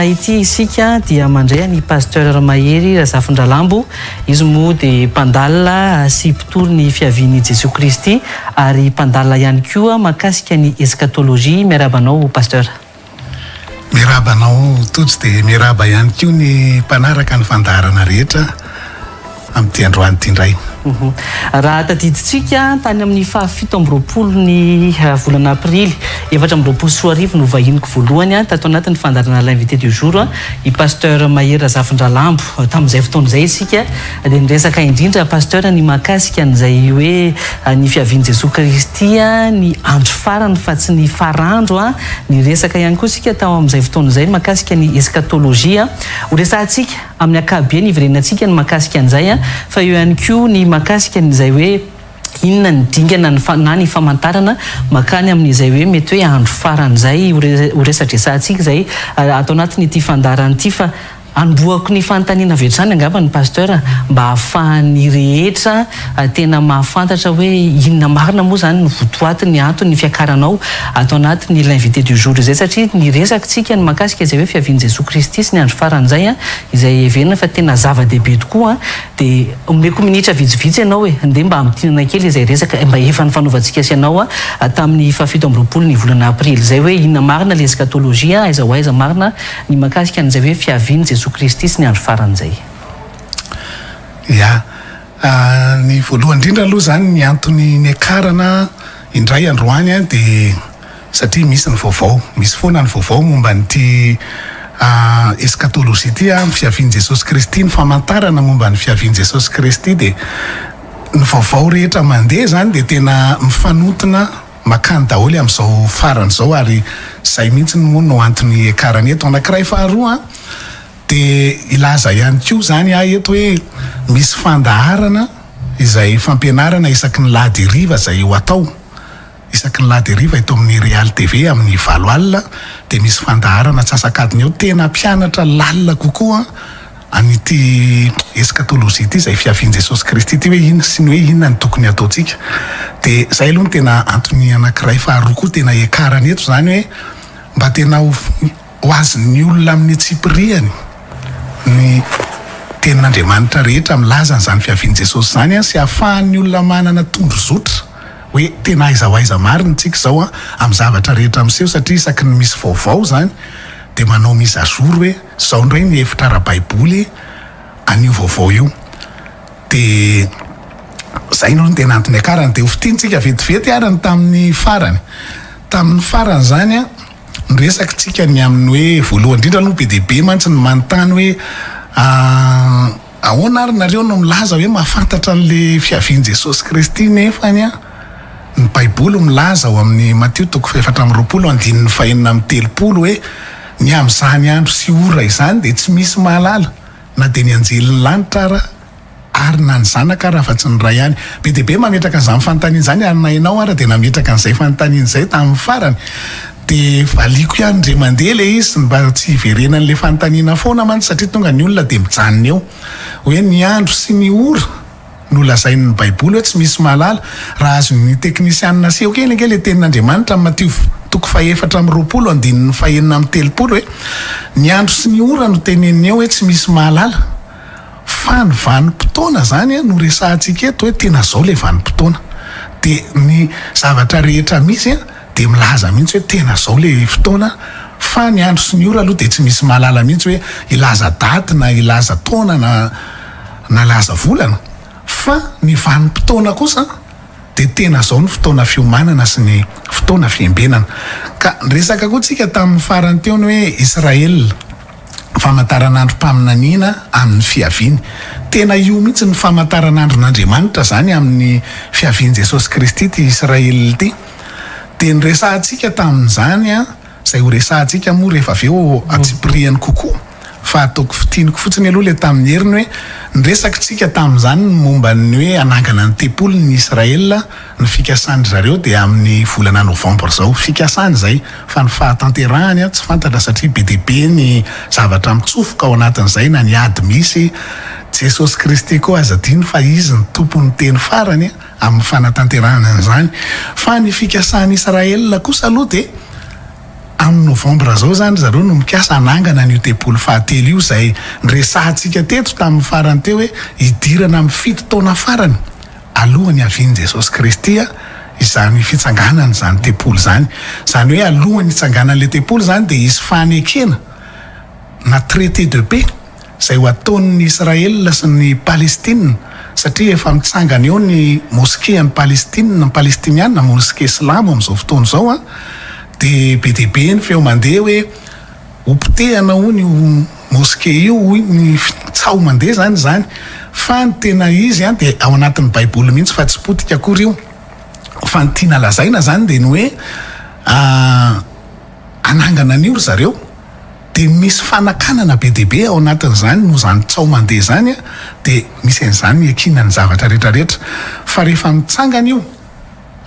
androany ity isika dia mandray ny pasteur Mahery Razafindralambo. Izy moa dia mpandalina sy mpitoro ny fiavian'i Jesoa Kristy ary mpandalina ihany koa mahakasika ny eskatolojia. Miarabanao pasteur. Mirabanao tojo dia miraba ihany koa ny mpanaraka ny fandaharana rehetra amin'ity androany ity indray. Raha tadiditsika tany amin'ny 7 ny volana aprily 2024 no vahiniko voalohany tato anatin'ny fandarana l'invité du jour i pasteur Mahery Razafindralambo. Tamin'izay fotoana izay isika dia niresaka indrindra pasteur ny mahakasika an'izay hoe ny fiavian'i Jesoa Kristy ny andro farany fa tsy ny farandro ny resaka ihany koa isika tao amin'izay fotoana izay mahakasika ny eskatolojia. Ho resantsika amin'ny ankabeny iverenantsika ny mahakasika an'izay fa eo ihany koa ny mahakasika n'izay hoe inona ny dingana na ny famantarana makany amin'izay hoe mety hoe andro farany izay ho resadresantsika izay atao anatin'ity fandarana ity fa anboako ny fanontaniana vetrany angamba ny pasteur mba hahafahan'ny rehetra tena mahafantatra hoe inona marina moa zany ny votoaty ny antony ny fiakaranao atao anatin'ny l'invité du jour izay satria ny resakitsika ny mahakasika izay hoe fiavian'i Jesoa Kristy sy ny andro faran'izay izay heverina fa tena zava-dehibe tokoa dia omeko minitra vitsivitsy ianao hoe ndeha mba hamidinana kely izay resaka mba efa ny fanaovantsika sy ianao tamin'ny 7 ny volana aprily izay hoe inona marina le eskatolojia aiza ho aiza marina ny mahakasika an'izay hoe fiavian'i Jesoa Kristy sy ny andro faran'izay. Ya, ny voalohany indrindra aloha zany ny antony ny akarana indray androany dia satria misy ny vaovao, misy foana ny vaovao momba n'ity eskatolojia ity fiavian'i Jesosy Kristy, ny famantarana momba ny fiavian'i Jesosy Kristy dia ny vaovao rehetra mandeha zany dia tena mifanotona makany daholo amin'izao farany izao ary izay mihitsy moa no antony akarany eto. Anankiray faharoa dia ilaza ihany koa zany eto hoe misy fandaharana izay fampianarana isaky ny lahady hariva izay ho atao isaky ny lahady hariva eto amin'ny Real TV amin'ny 7 alina dia misy fandaharana atsasakadiny eo tena mpianatra lalina kokoa an'ity eskatolojia ity izay fiavian'i Jesosy Kristy ity hoe inona sy ny hoe inona ny tokony ataontsika. Dia izay aloha no tena antony anankiray faharoa koa tena ekarany eto zany hoe mba tena ho azon'ny olona amin'ny tsipiriany ny tenin'Andriamanitra rehetra milaza n'izany fiavian'i Jesosy zany sy ahafahan'ny olona manana tondro zotra hoe tena aiza ho aiza marina tsika izao amin'ny zavatra rehetra miseho satria isaky ny misy vaovao zany dia manao mizazory hoe izao indray ny hevitra ara-baiboly an'io vaovao io. Dia izay no tena antony akarany dia ho fitiantsika vetivety arany tamin'ny farany zany niresaka tsika ny amin'ny hoe voalohany indrindra aloha be dia be mantsy ny manontany hoe ahoana ary nareo no milaza hoe mahafantatra an'le fiavian'i Jesosy Kristy nefany ny baiboly milaza ao amin'ny Mateo 4:5-30 hoe ny amin'izany andro sy ora izany dia tsy misy mahalala na dia ny anjelin'ny lanitra ary na ny zanaka raha fa tsy ny ray ihany. Be dia be mametraka an'izany fanontaniana izany ary na ianao ary dia nametraka an'izay fanontaniana izay tamin'ny farany dia valiko ihany ndre mandeha le izy mba tsy hiverenan'le fanontaniana foana mantsy satria tonga ny olona dia mijanona eo hoe ny andro sy ny ora no lazain'ny baiboly hoe tsy misy mahalala. Raha azon'ny teknisianina seho kely le tenin'Andriamanitra Mateo 4:4-5-30 hoe ny andro sy ny ora no teneniny eo hoe tsy misy mahalala fa ny vanim-potoana zany no resantsika eto hoe tena zao le vanim-potoana dia ny zavatra rehetra misy dia milaza mihitsy hoe tena zao le fotoana fa ny andro sy ny ora aloha dia tsy misy mahalala mihitsy hoe ilaza daty na ilaza taona na laza volana fa ny vanim-potoana kosa dia tena zao ny fotoana fiomanana sy ny fotoana fiembenana. Ka resaka koa tsika tamin'ny farany teo ny hoe Israel famantaranandro mpaminaniana amin'ny fiaviany. Tena io mihitsy ny famantaranandron'Andriamanitra zany amin'ny fiavian'i Jesosy Kristy ty Israel ity. Dia nyresantsika tamin'izany izay ho resantsika moa rehefa avy eo atsipiriany kokoa fa ataoko fitianiko fotsiny aloha le tamin'ny heriny hoe niresakitsika tamin'izany momba ny hoe anangana ny tempolo ny Israel ny fikasany zareo dia amin'ny volana Novambra izao fikasany izay fa ny fahatanterahany tsy fantatra satria be dia be ny zavatra mitsofoka ao anatin'izay na ny ady misy Jesosy Kristy koa aza diny fa izy ny tompony teny farany amin'ny fanatanterahana an'izany fa ny fikasany Israel kosa aloha dia amin'ny novambra zao zany zareo no mikasa anangana an'io tepolo fahatelo io zay nresahantsika teto tamin'ny farany teo hoe hidirana amin'ny 7 taona farany alohany avian'i Jesosy Kristy izany fitsanganana zany tepolo zany hoe alohany hitsanganan'le tepolo zany dia isy fanekena na traité de paix zay ho ataon'ny Israel sy ny Palestine satria efa mitsangana eo ny moskea ny Palestine ny palestiniana moskea slamo amin'izao fotoana zao dia be dia be ny feo mandeha hoe hopotehana ho ny moskea io ny tsao mandeha zany fa ny tena izy dia ao anatin'ny baiboly mihitsy fa tsy potika akory io fa ny tiana lazaina zany dia ny hoe anangana an'io zareo dia misy fanakanana be dia be ao anatin'izany no zany tsao mandeha zany dia misy an'izany ekinany zavatra rehetrarehetra fa rehefa mitsangana io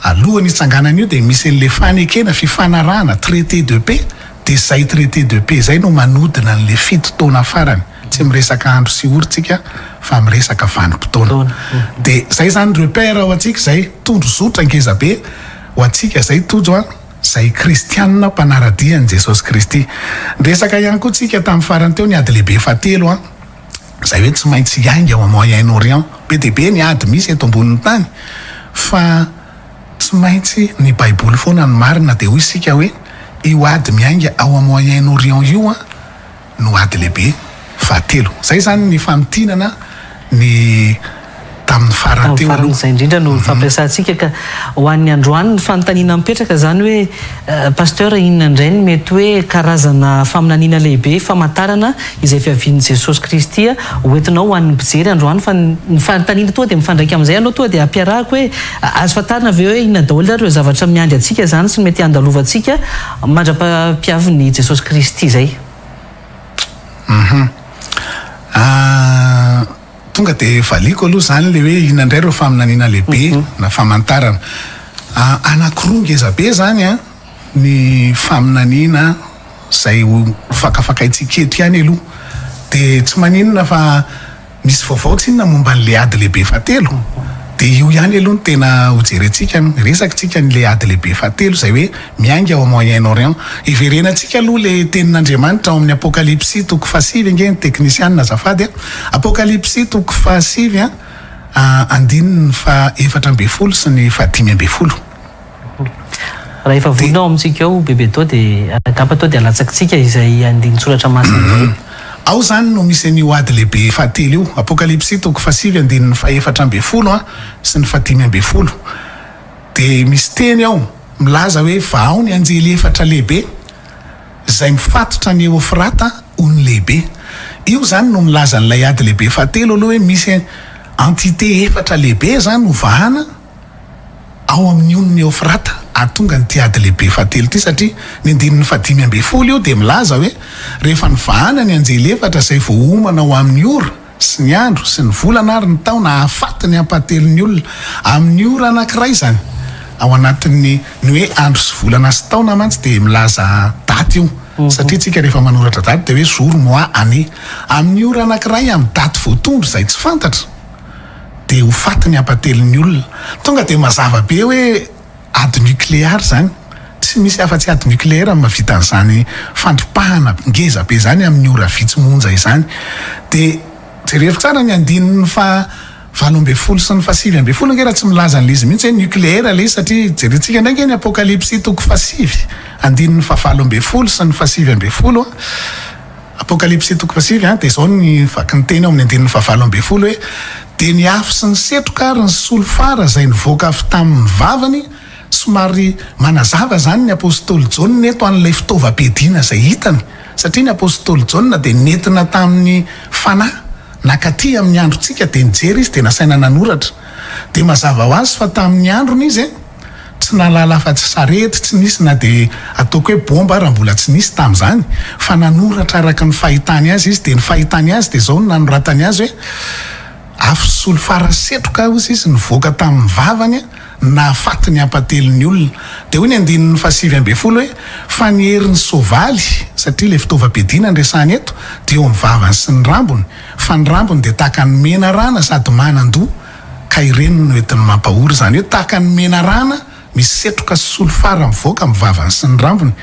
alohany hitsanganana io dia misy an'le fanekena fifanarahana traité de paix dia zay traité de paix zay no manodina an'le 7 taona farany tsy miresaka andro sy orintsika fa miresaka vanim-potoana dia zay zany repère ho antsika zay tondro zotra ngeza be ho antsika zay tojo zay kristianina mpanaradian'i Jesosy Kristy resaka ihany koa tsika tamin'ny farany teo ny ady lehibe fahatelo zay hoe tsy maintsy iainga ao Moyen-Orient be dia be ny ady misy eto ambonin'ny tany fa tsy maintsy ny baiboly foana ny marina dia hoy isika hoe io ady miainga ao Moyen-Orient io no ady lehibe fahatelo zay zany ny famitinana ny tamin'ny farany teo aloha zay indrindra no fampiasantsika ka ho an'ny androany ny fanontaniana mipetraka zany hoe pasteur inona indray ny mety hoe karazana faminaniana lehibe famantarana izay fiavian'i Jesosy Kristy hoentinao ho an'ny mpijery androany fa ny fanontaniana toa dia mifandraika amin'izay aloha toa dia ampiarahako hoe azo fantarina avy hoe inona daholo ireo zavatra miandry atsika zany sy mety andalovantsika mandra-piavin'i Jesosy Kristy zay tonga dia valiko aloha zany le hoe inandray reo faminaniana lehibe na famantarana anakiroa ngeza be zany ny faminaniana zay fakafakaitsika eto ihany aloha dia tsy maninona fa misy vaovao tsy inona momba n'le ady lehibe fahatelo dia io ihany aloha ny tena hojerentsika resakitsika n'le ady lehibe fahatelo zay hoe miainga ao Moyen-Orient iverenantsika aloha le tenin'Andriamanitra ao amin'ny Apokalipsy toko 7 nge ny teknisianina azafady Apokalipsy toko 7 andininy fa 4 sy ny 5 raha efa vonao amintsika ao bebe to dia agapa to dia alatsakitsika izay andiny soratra masina ao zany no misy an'io ady lehibe fahatelo io Apokalipsy toko 7 andininy fa 4 sy ny 5 dia misy teny ao milaza hoe vao ny anjely 4 lehibe zay mifatotra ny Eufrata ho ny lehibe io zany no milaza n'ilay ady lehibe fahatelo aloha hoe misy entité 4 lehibe zany no vahana ao amin'ny on'ny Eufrata atonga ny ady lehibe fahatelo ty satria ny andininy 5 io dia milaza hoe rehefa nivahana ny anjely 4 zay voahomana ao amin'ny ora sy ny andro sy ny volana ary ny taona ahafaty ny ampahatelon'ny olona amin'ny ora anankiray zany ao anatin'ny ny hoe andro sy volana sy taona mantsy dia milaza daty io satria tsika rehefa manoratra daty dia hoe jour mois année amin'ny ora anankiray amin'ny daty voatondro zay tsy fantatra dia ho faty ny ampahatelon'ny olona tonga dia mazava be hoe ady nucléaire zany tsy misy afa-tsy ady nucléaire mahavita an'izany fandropahana ngeza be zany amin'ny ora vitsy monja izany dia jerevy tsara ny andininy fa 12 sy ny 5 nge raha tsy milaza an'le izy mihitsy hoe nucléaire le satria jerentsika ndraiky ny Apokalipsy toko 5 andininy fa 12 sy ny 5 Apokalipsy toko 5 dia zao ny vaky ny teny ao amin'ny andininy fa 12 hoe dia ny afo sy ny setroka ary ny solofara zay nivoaka avy tamin'ny vavany somary manazava zany ny apôstôly Jaune neto an'ilay fitaovam-piadiana zay hitany satria ny apôstôly Jaune dia nentina tamin'ny fanahy nakaty amin'ny androntsika dia nijery izy dia nasaina nanoratra dia mazava ho azy fa tamin'ny androny izy tsy nalala fa tsy sarety tsy nisy na dia ataoko hoe bomba raha mbola tsy nisy tamin'izany fa nanoratra araka ny fahitany azy izy dia ny fahitany azy dia zao no nanoratany azy hoe afo solofara setroka izy nivoaka tamin'ny vavany nahafaty ny ampahatelon'ny olona dia hoy ny andininy fa 7 hoe fa ny herin'ny soavaly satria le fitaovam-piadiana nresahany eto dia eo amin'ny vavany sy ny rambony fa ny rambony dia tahaka ny mena rana sady manan-doha ka ireny no entiny mampahory zany hoe tahaka ny mena rana misy setroka solfara mivoaka mivavany sy ny rambony.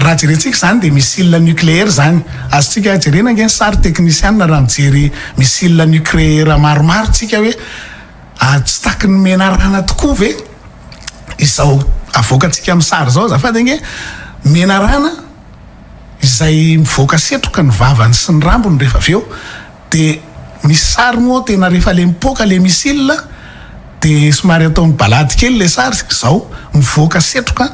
Raha jerentsika zany dia missile nucléaire zany. Azontsika jerena nge sary teknisiana raha mijery missile nucléaire maromaro tsika hoe tsy taky ny mena rana tokoa ve izao avoakantsika amin'ny sary zao zafady nge mena rana izay mivoaka setroka ny vavany sy ny rambony rehefa avy eo dia misy sary moa tena rehefa le mipoaka le missile dia somary atao mibalady kely le sary zao mivoaka setroka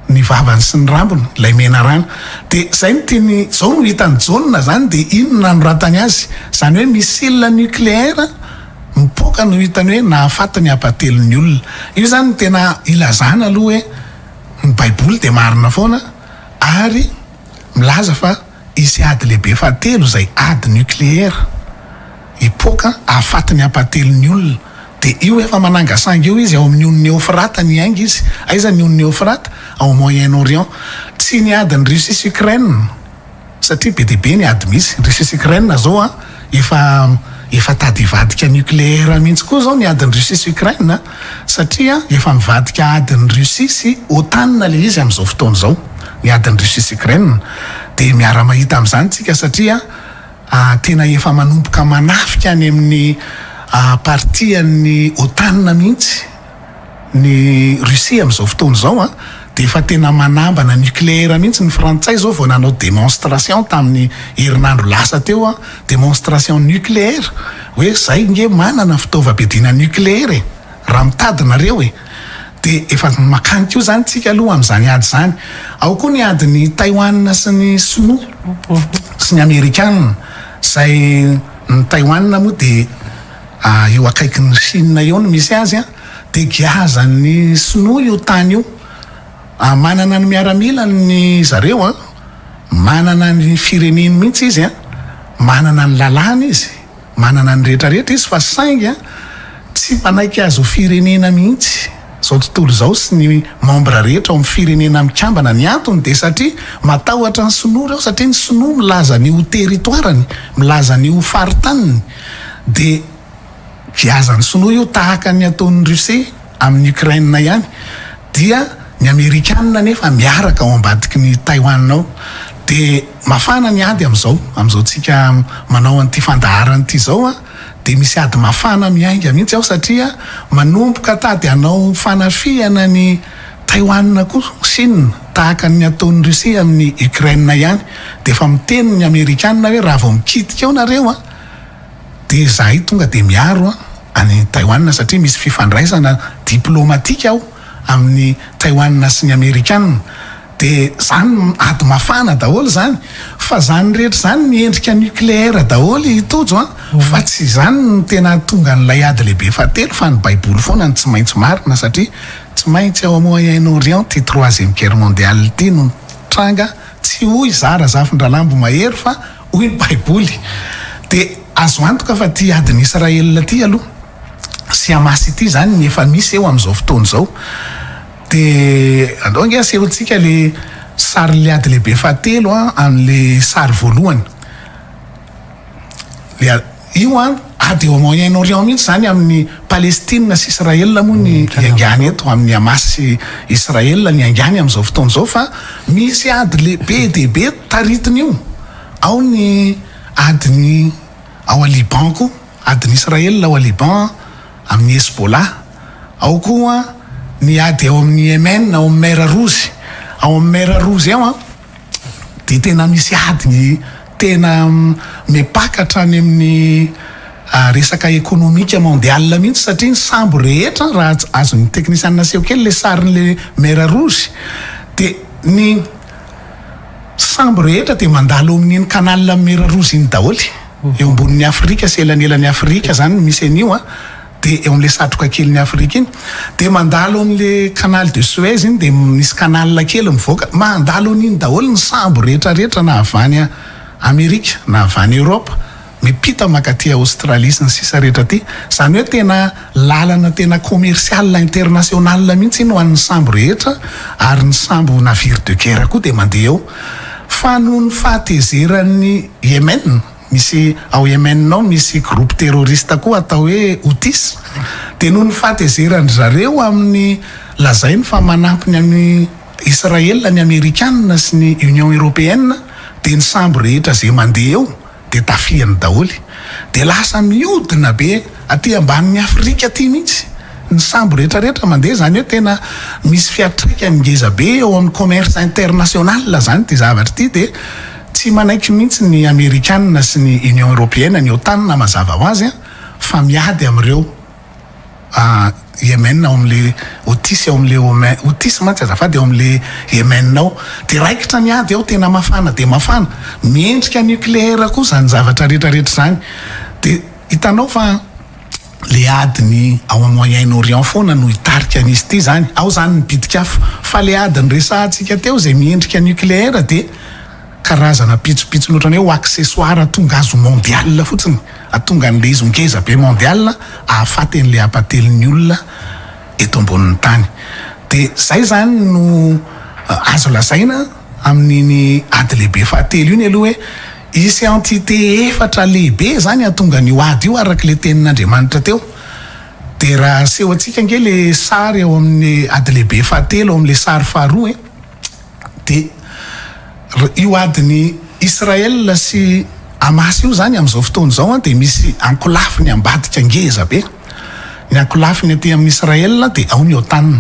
ny vavany sy ny rambony lay mena rana. Dia zay no tiany zao no hitany jaune zany dia inona no ratany azy zany hoe missile nucléaire mipoaka no hitany hoe nahafatany hampatelon'ny olona. Io zany tena ilazana aloha hoe ny baiboly dia marina foana ary milaza fa isy ady lehibe fahatelo zay ady nucléaire hipoaka ahafatany hampatelon'ny olona. Dia io efa manangasanga io izy ao amin'ny on'ny Eufrate ny aing izy. Aiza ny on'ny Eufrate? Ao Moyen-Orient. Tsy ny adiny Russie sy Ukraine satria be dia be ny ady misy. Russie sy Ukraine zao efa tady hivadika nucléaire mihitsy koa zao ny adiny Russie sy Ukraine satria efa mivadika adiny Russie sy OTAN le izy amin'izao fotoana zao ny adiny Russie sy Ukraine. Dia miara mahita amin'izany tsika satria tena efa manomboka manafika any amin'ny partian'ny OTAN mihitsy ny Russie amin'izao fotoana zao dia efa tena manambana nucléaire mihitsy ny Frantsay zao vao nanao démonstration tamin'ny herinandro lasa teo démonstration nucléaire hoe zay nge manana fitaovam-piadiana nucléaire raha mitadinareo dia efa makanika io zany tsika aloha amin'izany ady zany. Ao koa ny adiny Taïwan sy ny Sinoa sy ny Amerikana zay ny Taïwan moa dia eo akaiky ny Chine eo no misy azy dia giazan'ny Sinoa io tany io manana ny miaramila ny zareo manana ny fireneny mihitsy izy manana ny lalàna izy manana ny rehetrarehetra izy fa saingy tsy manaiky azy ho firenena mihitsy zao tontolo zao sy ny membre rehetra ao amin'ny firenena mikambana. Ny antony dia satria matahotra ny Sinoa reo satria ny Sinoa milaza ny ho territoirany milaza ny ho faritaniny dia giazan'ny Sinoa io tahaka ny ataon'ny Russie amin'ny Ukraine ihany. Dia ny Amerikana nefa miaraka ao ambadiky ny Taïwan ao dia mafana ny ady amin'izao tsika manao an'ity fandaharana ity zao dia misy ady mafana miainga mihitsy ao satria manomboka tady hanao fanafiana ny Taïwan koa Chine tahaka ny ataon'ny Russie amin'ny Ukraine ihany. Dia efa miteny ny Amerikana hoe raha vao mikitika ao nareo dia zahay tonga dia miaro any Taïwan satria misy fifandraisana diplomatika ao amin'ny Taïwan sy ny Amerikana. Dia zany ady mafana daholo zany fa zany rehetra zany miendrika nucléaire daholo itojo fa tsy zany ny tena tonga n'ilay ady lehibe fahatelo fa ny baiboly foana ny tsy maintsy marina satria tsy maintsy ao Moyen-Orient ty 3e guerre mondiale ity no tranga tsy hoy zara zafindralambo mahery fa hoy ny baiboly. Dia azo antoka fa ty adiny Israel ty aloha sy Hamas ity zany ny efa misy eo amin'izao fotoana zao. Dia andao nge asehontsika le sary le ady lehibe fahatelo amin'le sary voalohany le io ady eo Moyen-Orient mihitsy zany amin'ny Palestine sy Israel moa ny iangany eto amin'ny Hamas sy Israel ny iangany amin'izao fotoana zao fa misy ady lehibe dehibe taritiny io. Ao ny adiny ao Liban koa adiny Israel ao Liban amin'ny Hezbollah. Ao koa ny ady ao amin'ny Yemen ao amin'ny Mer Rouge. Ao amin'ny Mer Rouge ao dia tena misy ady tena mipakatra any amin'ny resaka ekonomika mondiale mihitsy satria ny sambo rehetra raha azon'ny teknisianina seho kely le sarin'le Mer Rouge dia ny sambo rehetra dia mandalo amin'iny canal Mer Rouge iny daholy eo ambonin'ny Afrika sy elanelan'ny Afrika zany misy an'io dia eo amin'le satroka kely ny Afrika iny dia mandalo amin'le canal de Suez iny dia misy canal kely mivoaka mandalo an'iny daholo ny sambo rehetrarehetra na avany Amerika na avany Europe mipita makaty Australie sy ny sisa rehetra ty. Zany hoe tena lalana tena commercial international mihitsy iny ho an'ny sambo rehetra ary ny sambo navire de guerre koa dia mandeha eo. Fa noho ny fahatezeran'ny Yemen misy ao Yemen ao misy groupe terroriste koa atao hoe Houthis dia noho ny fahatezerany zareo amin'ny lazainy fa manampy ny amin'ny Israela ny Amerikanina sy ny Union Européenne dia ny sambo rehetra zay mandeha eo dia tafihany daholy dia lasa mihodina be aty ambanin'ny Afrika aty mihitsy ny sambo rehetrarehetra mandeha zany hoe tena misy fiatrika ngeza be eo amin'ny commerce international zany ty zavatra ty dia tsy manaiky mihitsy ny Amerikanina sy ny Union Européenne ny OTAN na mazava ho azy fa miady amin'ireo Yemen ao amin'le Houthis ao amin'le Houthis mantsy azafady ao amin'le Yemen ao dia raikitra miady ao tena mafana dia mafana miendrika nucléaire koa zany zavatra rehetrarehetra zany dia hitanao fa le adiny ao amin'ny Moyen-Orient foana no hitarika an'izy ity zany ao zany nibitika fa le adiny resahantsika teo zay miendrika nucléaire dia karazana pitsopitso notrany hoe accessoire atonga azo mondial fotsiny atonga an'le izy ngeza be mondial ahafaty an'le apatelin'ny olona eto ambonin'ny tany dia zay zany no azo lazaina amin'iny ady lehibe fahatelo iny aloha hoe isy entité efatra lehibe zany atonga ny ady io araka le tenin'Andriamanitra teo dia raha seho antsika nge le sary eo amin'ny ady lehibe fahatelo ao amin'le sary faharoa dia io adiny Israel sy Hamas io zany amin'izao fotoana izao dia misy ankolafiny ambadika ngeza be ny ankolafiny aty amin'ny Israel dia ao ny OTAN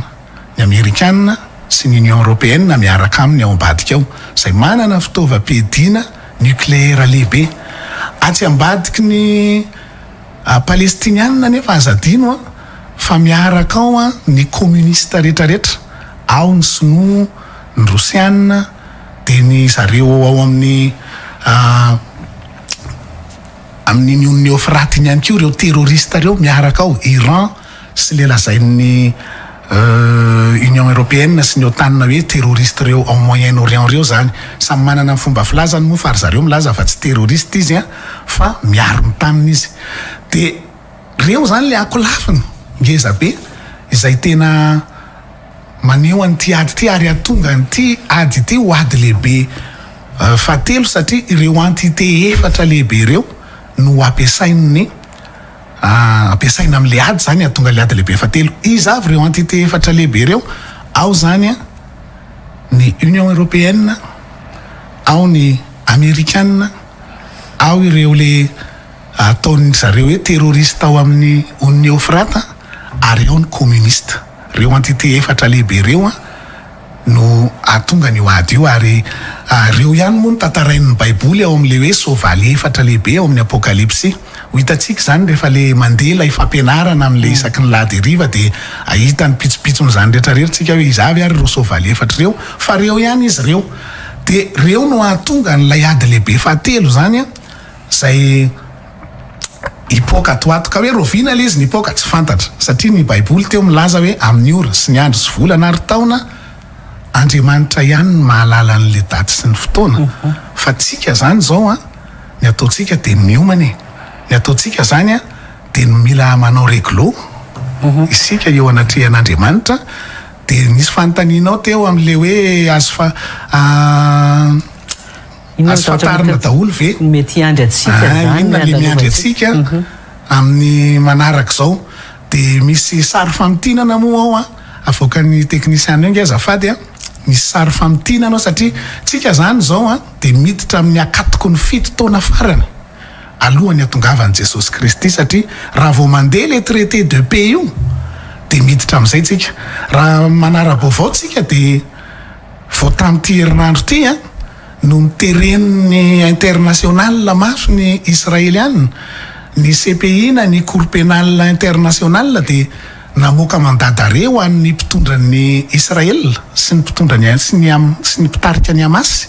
ny Amerikanina sy ny Union Européenne miaraka aminy ao ambadika ao izay manana fitaovam-piadiana nucléaire lehibe atsy ambadiky ny Palestinianina nefa azadino fa miaraka ao ny communiste rehetrarehetra ao ny Sinoa ny Rosiana dia ny zareo ao amin'ny amin'ny Union Euphrate ihany koa ireo terroriste reo miaraka ao Iran sy le lazain'ny Union Européenne sy ny OTAN hoe terroriste reo ao Moyen-Orient reo zany samy manana fomba filazany moa fa ry zareo milaza fa tsy terroriste izy fa miaro ny taniny izy dia reo zany le ankolafiny ngeza be izay tena maneho an'ity ady ty ary atonga an'ity ady ty ho ady lehibe fahatelo satria ireo entité efatra lehibe ireo no ampiasainy amin'le ady zany atonga le ady lehibe fahatelo izy avy ireo entité efatra lehibe ireo ao zany ny Union Européenne ao ny Amerikanina ao ireo le ataony zareo hoe terroriste ao amin'ny Union Euphrate ary ao ny communiste reo entité efatra lehibe ireo no atonga ny ady io ary reo ihany moa no tantarain'ny baiboly ao amin'le hoe soavaly efatra lehibe ao amin'ny apokalypsy ho hitantsika zany rehefa le mandeha ilay fampianarana amin'le isaky ny lahady riva dia ahita ny pitsopitsony zany rehetrarehetra tsika hoe izavy ary reo soavaly efatra reo fa reo ihany izy reo dia reo no ahatonga n'ilay ady lehibe fahatelo zany zay hipoaka atoatoka hoe roviana le izy ny hipoaka tsy fantatra satria ny baiboly teo milaza hoe amin'ny ora sy ny andro sy volana ary taona Andriamanitra ihany ny mahalala an'le daty sy ny fotoana fa tsika zany zao ny ataontsika dia miomana ny ataontsika zany dia mila manao réglo isika eo anatrehan'Andriamanitra dia nisy fanontanianao teo amin'le hoe azo fatarina daholo ve mety andry atsika inona le miandry atsika amin'ny manaraka zao dia misy sary famitinana moa ao avoakan'ny teknisiana io nge azafady misy sary famitinana satria tsika zany zao dia miditra amin'ny akatoko ny fito taona farany alohan'ny atongavan'i Jesosy Kristy satria raha vao mandeha le traité de paix io dia miditra amin'izay tsika raha manara-baovao tsika dia vao tamin'ity herinandro ity no mitereniny international maso ny Israeliana ny CPI na ny cour pénale international dia namoaka mandadare ho an'ny mpitondran'ny Israel sy ny mpitondran'ny sy ny mpitarika ny Hamas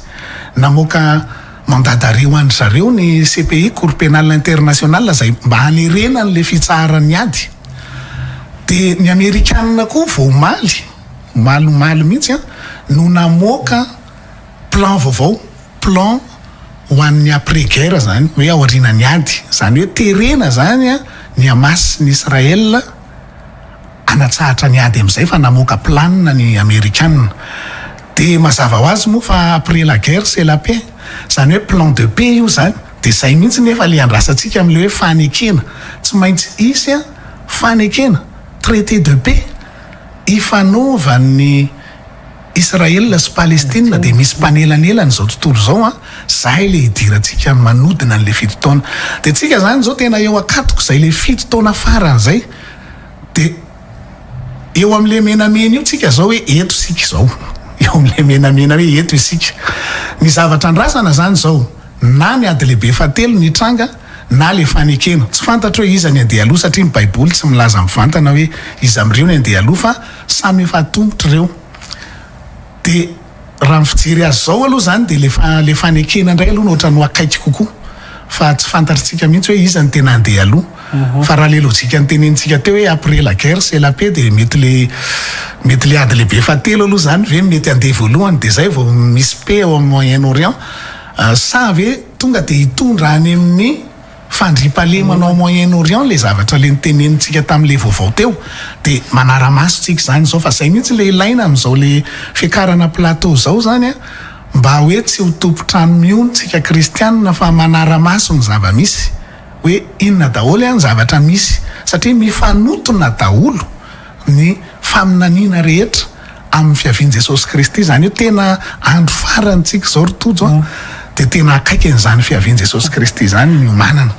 namoaka mandadare ho an'ny zareo ny CPI cour pénale international zay mba hanerena n'le fitsaharan'ny ady dia ny Amerikanina koa vao omaly mihitsy no namoaka plan vaovao plan ho an'ny après guerre zany hoe aorianany ady zany hoe terena zany ny Hamas ny Israel anatsahatra ny ady amin'izay fa namoaka planina ny Amerikanina dia mazava ho azy moa fa après la guerre c'est la paix zany hoe plan de paix io zany dia zay mihitsy nefa le andrasantsika amin'le hoe fanekena tsy maintsy isy fanekena traité de paix ifanaovan'ny Israel sy Palestina dia misy mpanelanelana zao tontolo zao a zahay le hidirantsika manodina an'le 7 taona dia tsika zany zao tena eo akatoko zay le 7 taona farany zay dia eo amin'le menamena io tsika zao hoe eto sika zao eo amin'le menamena hoe eto isika ny zavatra andrasana zany zao na ny ady lehibe fatelo ny tranga na le fanekena tsy fantatra hoe iza ny andeha aloha satria ny baiboly tsy milaza mivantana hoe iza amin'ireo ny andeha aloha fa samy efa tombotra ireo dia raha mifijery azy zao aloha zany dia le fanekena indray aloha nohatra no akaiky kokoa fa tsy fantatritsika mihitsy hoe iza ny tena andeha aloha fa raha le lojika ny tenenitsika teo hoe après la guerre c'est la paix dia mety le ady lehibe fatelo aloha zany ve mety andeha voalohany dia zay vao misy paix ao amin'ny Moyen-Orient sa ve tonga dia hitondra any amin'ny fandriam-pahalemana ao Moyen-Orient le zavatra le nitenenitsika tamin'le vaovao teo dia manara-maso tsika zany zao fa zay mihitsy le ilaina amin'izao le fiakarana plateau zao zany a mba hoe tsy ho tompo-trano miony tsika kristianina fa manara-maso ny zava-misy hoe inona daholo any zavatra misy satria mifanotona daholo ny faminaniana rehetra amin'ny fiavian Jesosy Kristy zany io tena andro farany tsika zao rotojo a dia tena akaiky an'izany fiavian Jesosy Kristy zany miomanana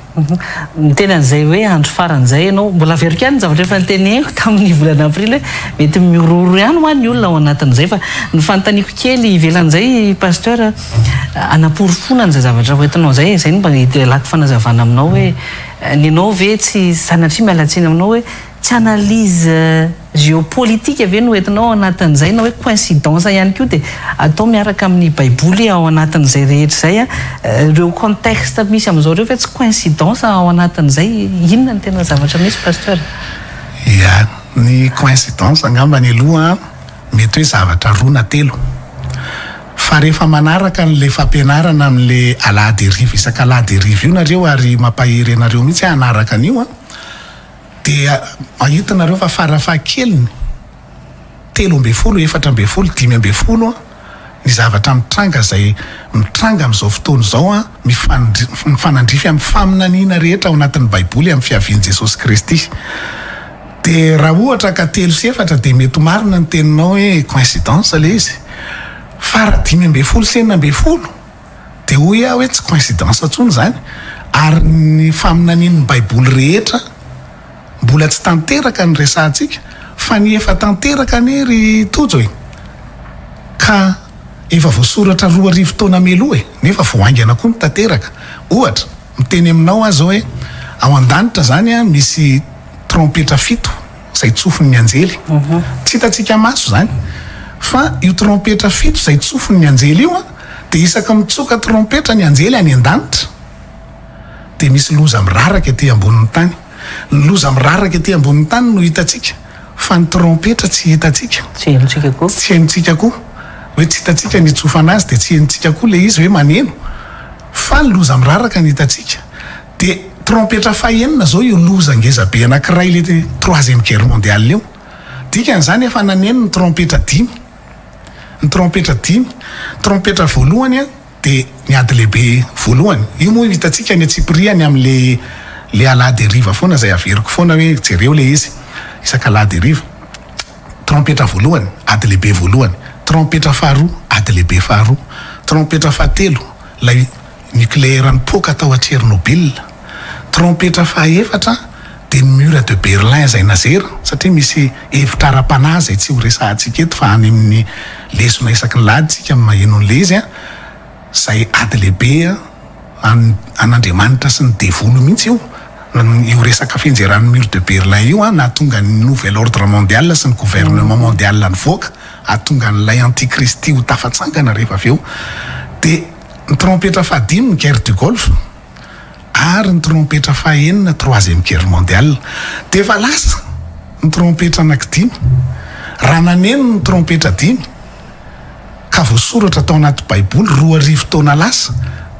ny tena an'izay hoe andro faran'izay ianao mbola verika ihany ny zavatra efa niteneko tamin'ny volana aprily hoe mety miororo ihany ho an'ny olona ao anatin'izay fa ny fanontaniako kely ivelan'izay pasteur anaporofona an'izay zavatra hoentinao zay zay mba lako fanazavana aminao hoe ninao ve tsy sanatria mialatsiny aminao hoe tsy analyse géopolitique ve no entinao anatin'izay na hoe coïncidence ihany koa dia atao miaraka amin'ny baiboly ao anatin'izay rehetra zay a ireo contexte misy amin'izao reo fa tsy coïncidence ao anatin'izay inona ny tena zavatra misy pasteur ia ny coïncidence angamba ny aloha mety hoe zavatra roa na telo fa rehefa manaraka n'le fampianarana amin'le aladerivo isaka aladerivo io nareo ary mampahery anareo mihitsy hanaraka an'io a dia mahitanareo fa farafahakeliny 13, 14, 15 ny zavatra mitranga zay mitranga amin'izao fotoana zao a mifanandrify amin'ny faminaniana rehetra ao anatin'ny baiboly amin'ny fiavian Jesosy Kristy dia raha ohatra ka 3 sy 4 dia mety marina ny teninao hoe coïncidence le izy fa raha 15 sy 16 dia hoy aho hoe tsy coïncidence intsony zany ary ny faminanian'ny baiboly rehetra mbola tsy tanteraka ny resantsika fa ny efa tanteraka nery tojo e ka efa voasoratra 2 taona meloa e nefa voaingana koa mitanteraka ohatra miteny aminao azy hoe ao an-danitra zany a misy trompetra 7 zay tsofin'ny anjely tsy hitatsika maso zany fa io trompetra 7 zay tsofin'ny anjely io a dia isaka mitsoka trompetra ny anjely any an-danitra dia misy loza miraraka ety ambonin'ny tany ny loza miraraka ety ambonin'ny tany no hitatsika fa ny trompetra tsy hitatsika tsy haintsika koa hoe tsy hitatsika ny tsofana azy dia tsy haintsika koa le izy hoe maneno fa ny loza miraraka ny hitatsika dia trompetra fahenina zao io loza ngezabe anankiray le 3e guerre mondiale io dikan'izany efa naneno ny trompetra 5 ny trompetra 5 trompetra voalohany a dia ny ady lehibe voalohany io moa hitatsika ny atsipriany amin'le aladeriva foana zay averiko foana hoe jereo le izy isaka aladeriva trompetra voalohany ady lehibe voalohany trompetra faharoa ady lehibe faharoa trompetra fahatelo lay nucléaire nipoka tao a Tchernobyl trompetra fahaefatra dia ny mur de Berlin zay nazera satria misy hevitra ara-panahy zay tsy ho resahantsika eto fa any amin'ny lesona isaky ny laditsika amin'ny mahenon'le izy a zay ady lehibe an'Andriamanitra sy ny devolo mihitsy io resaka finjeran'ny mur de Berlin io a nahatonga ny nouvel ordre mondial sy ny gouvernement mondial nivoaka ahatonga n'ilay antikristy ho tafatsangana rehefa avy eo dia ny trompetra fahadimy ny guerre du Golfe ary ny trompetra fahaenina 3e guerre mondiale dia efa lasa ny trompetra anankidimy raha naneno ny trompetra 5 ka voasoratra tao anaty baiboly 2 taona lasa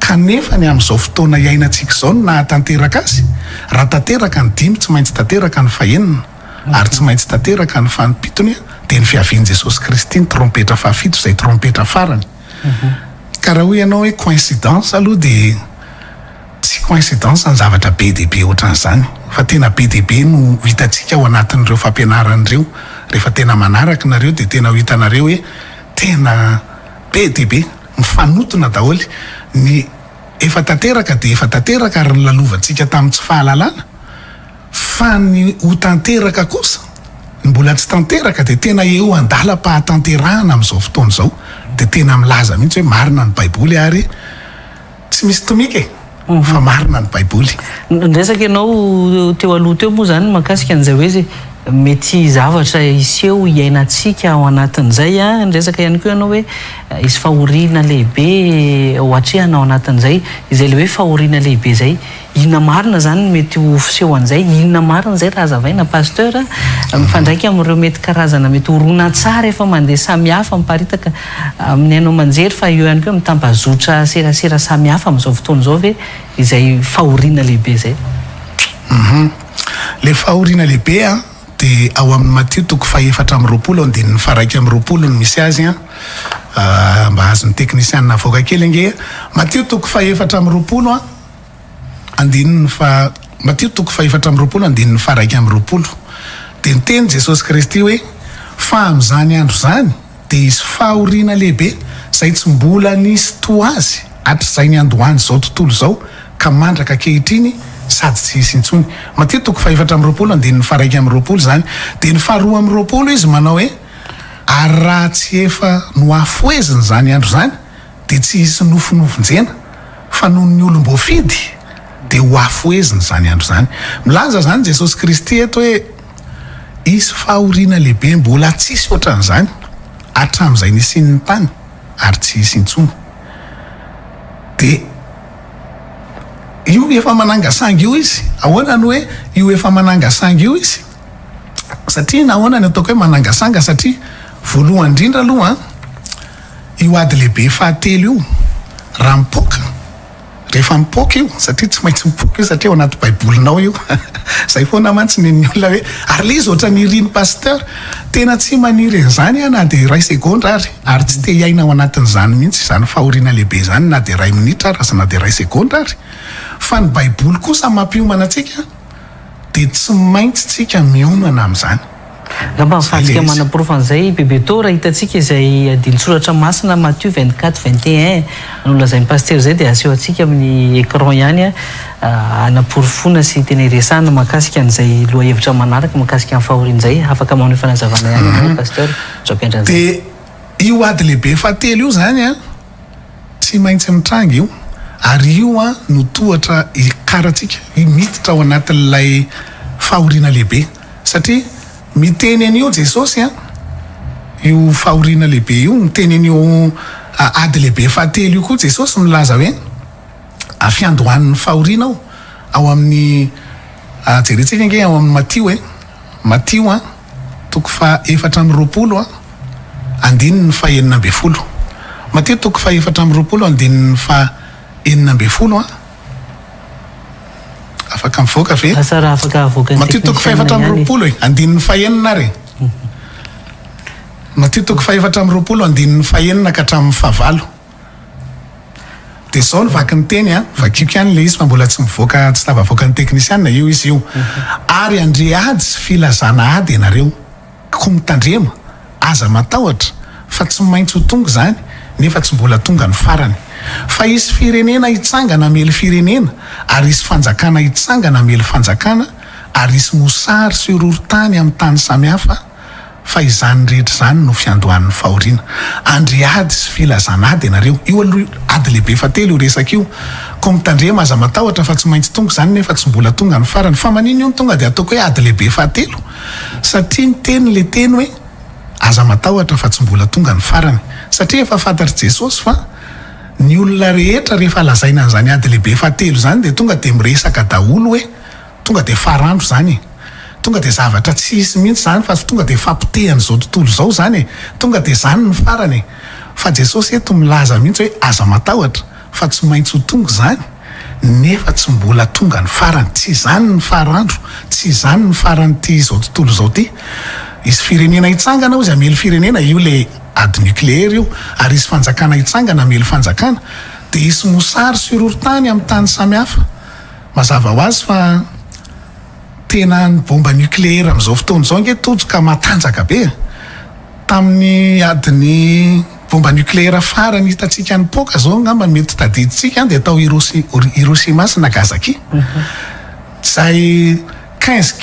kanefa ny amin'izao fotoana iainantsika zao no nahatanteraka azy raha tanteraka ny 5 tsy maintsy tanteraka ny fahenina ary tsy maintsy tanteraka ny fanimpitony dia ny fiavian Jesosy Kristy ny trompetra fahafito zay trompetra farany ka raha hoy ianao hoe coïncidence aloha dia tsy coïncidence ny zavatra be dehibe ohatran'izany fa tena be dehibe no hitatsika ao anatin'ireo fampianaran'ireo rehefa tena manaraka nareo dia tena ho hitanareo hoe tena be dia be mifanotona daholo ny efa tanteraka dia efa tanteraka ary ny lalovantsika tamin'ny tsy fahalalana fa ny ho tanteraka kosa ny mbola tsy tanteraka dia tena eo andalam-pahatanterahana amin'izao fotoana izao dia tena milaza mihitsy hoe marina ny baiboly ary tsy misy tomika fa marina ny baiboly. Nresaka ianao teo aloha teo moa zany mahakasika an'izay hoe zay mety zavatra iseho iainantsika ao anatin'izay a nresaka ihany koa ianao hoe isy fahoriana lehibe ohatrehana ao anatin'izay izay le hoe fahoriana lehibe zay inona marina zany mety ho fiseho an'izay inona marina zay raha zavaina pasteur mifandraiky amin'ireo mety karazana mety horoana tsara efa mandeha samihafa miparitaka amin'ny ainao manjery fa eo ihany koa mitambazotra serasera samihafa amin'izao fotoana izao ve izay fahoriana lehibe zay. Le fahoriana lehibe a dia ao amin'ny Matthieu 7:20 ny misy azy a mba azon'ny teknisianina avoaka kely nge Matthieu 7:20 Matthieu 7:20 dia niteny Jesosy Kristy hoe fa amin'izany andro zany dia isy fahoriana lehibe izay tsy mbola nisy to azy hatr'izay ny andohany izao tontolo izao ka mandraka kehitriny sady tsy hisy intsony. Matthieu 7:20 zany dia ny 2:20 izy manao hoe ary raha tsy efa noafoeziny zany andro zany dia tsy hisy nofinofon-jena fa noho ny olom-boafidy dia ho afoeziny zany andro zany. Milaza zany Jesosy Kristy eto hoe isy fahoriana lehibe mbola tsisy ohatran'izany hatramin'izay nisin'ny tany ary tsy hisy intsony. Dia io efa manangasanga io izy ahoana ny hoe io efa manangasanga io izy satria nahoana ny ataoko hoe manangasanga satria voalohany indrindra aloha io ady lehibe fahatelo io raha mipoka rehefa mipoka io satria tsy maintsy mipoka io satria ao anaty baibolinao io zay foana mantsy ny olona hoe ary le izy ohatra niriny pasteur tena tsy maniry an'izany na dia ray segondra ary tsy te hiaina ao anatin'izany mihitsy izany fahoriana lehibe zany na dia ray minitra ary aza na dia ray segondra ary fa ny baiboly kosa mampiomana antsika dia tsy maintsy tsika miomana amin'izany. Ngamba mifantsika manaporofo an'izay bebe to raha hitantsika izay adilin-tsoratra masina Matthieu 24:21 nolazain'ny pasteur zay dia aseho antsika amin'ny écran ihany anaporofona sy tena iresahana mahakasika an'izay loha hevitra manaraka mahakasika amin'ny fahoriana izay afaka manao fanazavana ihany pasteur zoapiandran'izay. Dia io ady lehibe fahatelo io zany tsy maintsy mitranga io ary io no tohatra ikaratsika miditra ao anatin'ilay fahoriana lehibe satria miteny an'io Jesosy io fahoriana lehibe io miteny an'io ady lehibe fahatelo io koa Jesosy milaza hoe afiandohan'ny fahoriana ao amin'ny jerentsika nge ao amin'ny Matthieu Matthieu 7:20 andininy 4:40 Matthieu 7:20 andininy 4:40 afaka mivoaka ve asara afaka avoaka Matthieu 7:20 andininy 4:40 ary Matthieu 7:20 andininy 4:40 ka hatramin'ny 5:9 dia zao ny vaky ny teny vakiko ihany le izy fa mbola tsy mivoaka tsy tava avoaka ny teknisianina io izy io ary andre ady sy filazana ady ianareo ko mitandrema aza matahotra fa tsy maintsy ho tonga zany nefa tsy mbola tonga ny farany fa isy firenena hitsangana mely firenena ary isy fanjakana hitsangana mely fanjakana ary isy mosary sy horohorontany amin'ny tany samihafa fa izany rehetra zany no fiandohan'ny fahoriana andre ady sy filazana ady ianareo io aloha ady lehibe fatelo io resaka io ko mitandrema aza matahotra fa tsy maintsy tonga zany nefa tsy mbola tonga ny farany fa manino io ny tonga dia ataoko hoe ady lehibe fahatelo satria ny teny le teny hoe aza matahotra fa tsy mbola tonga ny farany satria efa fantatry Jesosy fa ny olona rehetra rehefa lazaina an'izany ady lehibe fahatelo zany dia tonga dia miresaka daholo hoe tonga dia farandro zany tonga dia zavatra tsy hisy mihitsy zany fa tonga dia fampitehany izao tontolo izao zany tonga dia zany ny farany fa Jesosy eto milaza mihitsy hoe aza matahotra fa tsy maintsy ho tonga zany nefa tsy mbola tonga ny farany tsy zany ny farandro tsy zany ny farany ty izao tontolo izao ty isy firenena hitsangana ozy amely firenena io le ady nucléaire io ary isy fanjakana hitsangana mely fanjakana dia isy mosary sy horohorontany amin'ny tany samihafa mazava ho azy fa tena ny bomba nucléaire amin'izao fotoana izao nge tojoka matanjaka be tamin'ny adiny bomba nucléaire farany hitantsika ny poka zao ngamba mety tadiditsika dia atao Hiroshima sy Nagasaki zay 15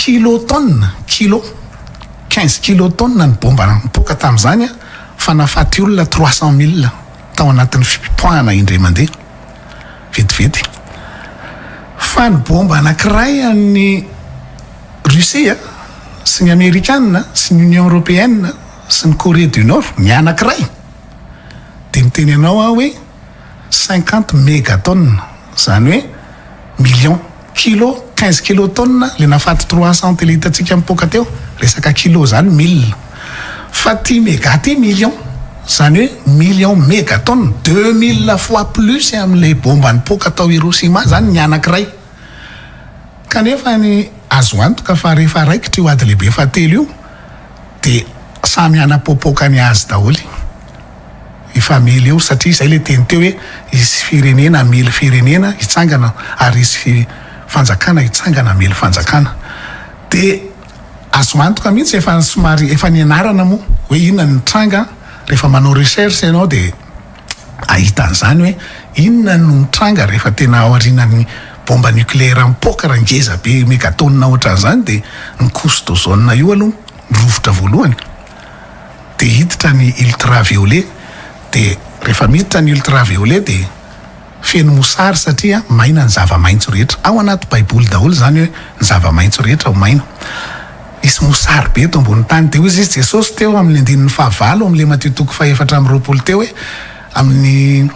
kilotonne ny bomba nipoka tamin'izany fa nafaty olona 300 000 tao anatin'ny fipoahana indray mandeha vetivety fa ny bomba anankiray an'ny Russie sy ny Amerikana sy ny Union Européenne sy ny Corée du Nord ny anankiray dia miteny anao aho hoe 50 mégatonnes zany hoe million kilo 15 kilotonnes le nafaty 300 te le hitantsika mipoka teo resaka kilo zany 1000 fa ty méga ty million zany hoe million mégatonnes 2000 fois plus amin'le bomba nipoka tao Hiroshima zany ny anankiray kanefa ny azo antoka fa rehefa raikitra io ady lehibe fahatelo io dia samy anapopoka ny azy daholy efa mily eo satria izay le teny teo hoe izy firenena mily firenena hitsangana ary izy fanjakana hitsangana mily fanjakana dia azo antoka mihitsy efa somary efa nianarana moa hoe inona ny tranga rehefa manao recherche ianao dia ahita an'izany hoe inona no mitranga rehefa tena ao aorianany bomba nucléaire mipoka raha ngeza be mégatonne ohatra an'izany dia ny coustozone io aloha rovotra voalohany dia hiditra ny ultraviolet dia rehefa miditra ny ultraviolet dia feno mosary satria maina ny zava-maitso rehetra ao anaty baiboly daholo zany hoe ny zava-maitso rehetra ho maina isy mosary be eto ambony tany teo izy Jesosy teo amin'ny 15 amin'le Mateo 4:20 teo hoe amin'ny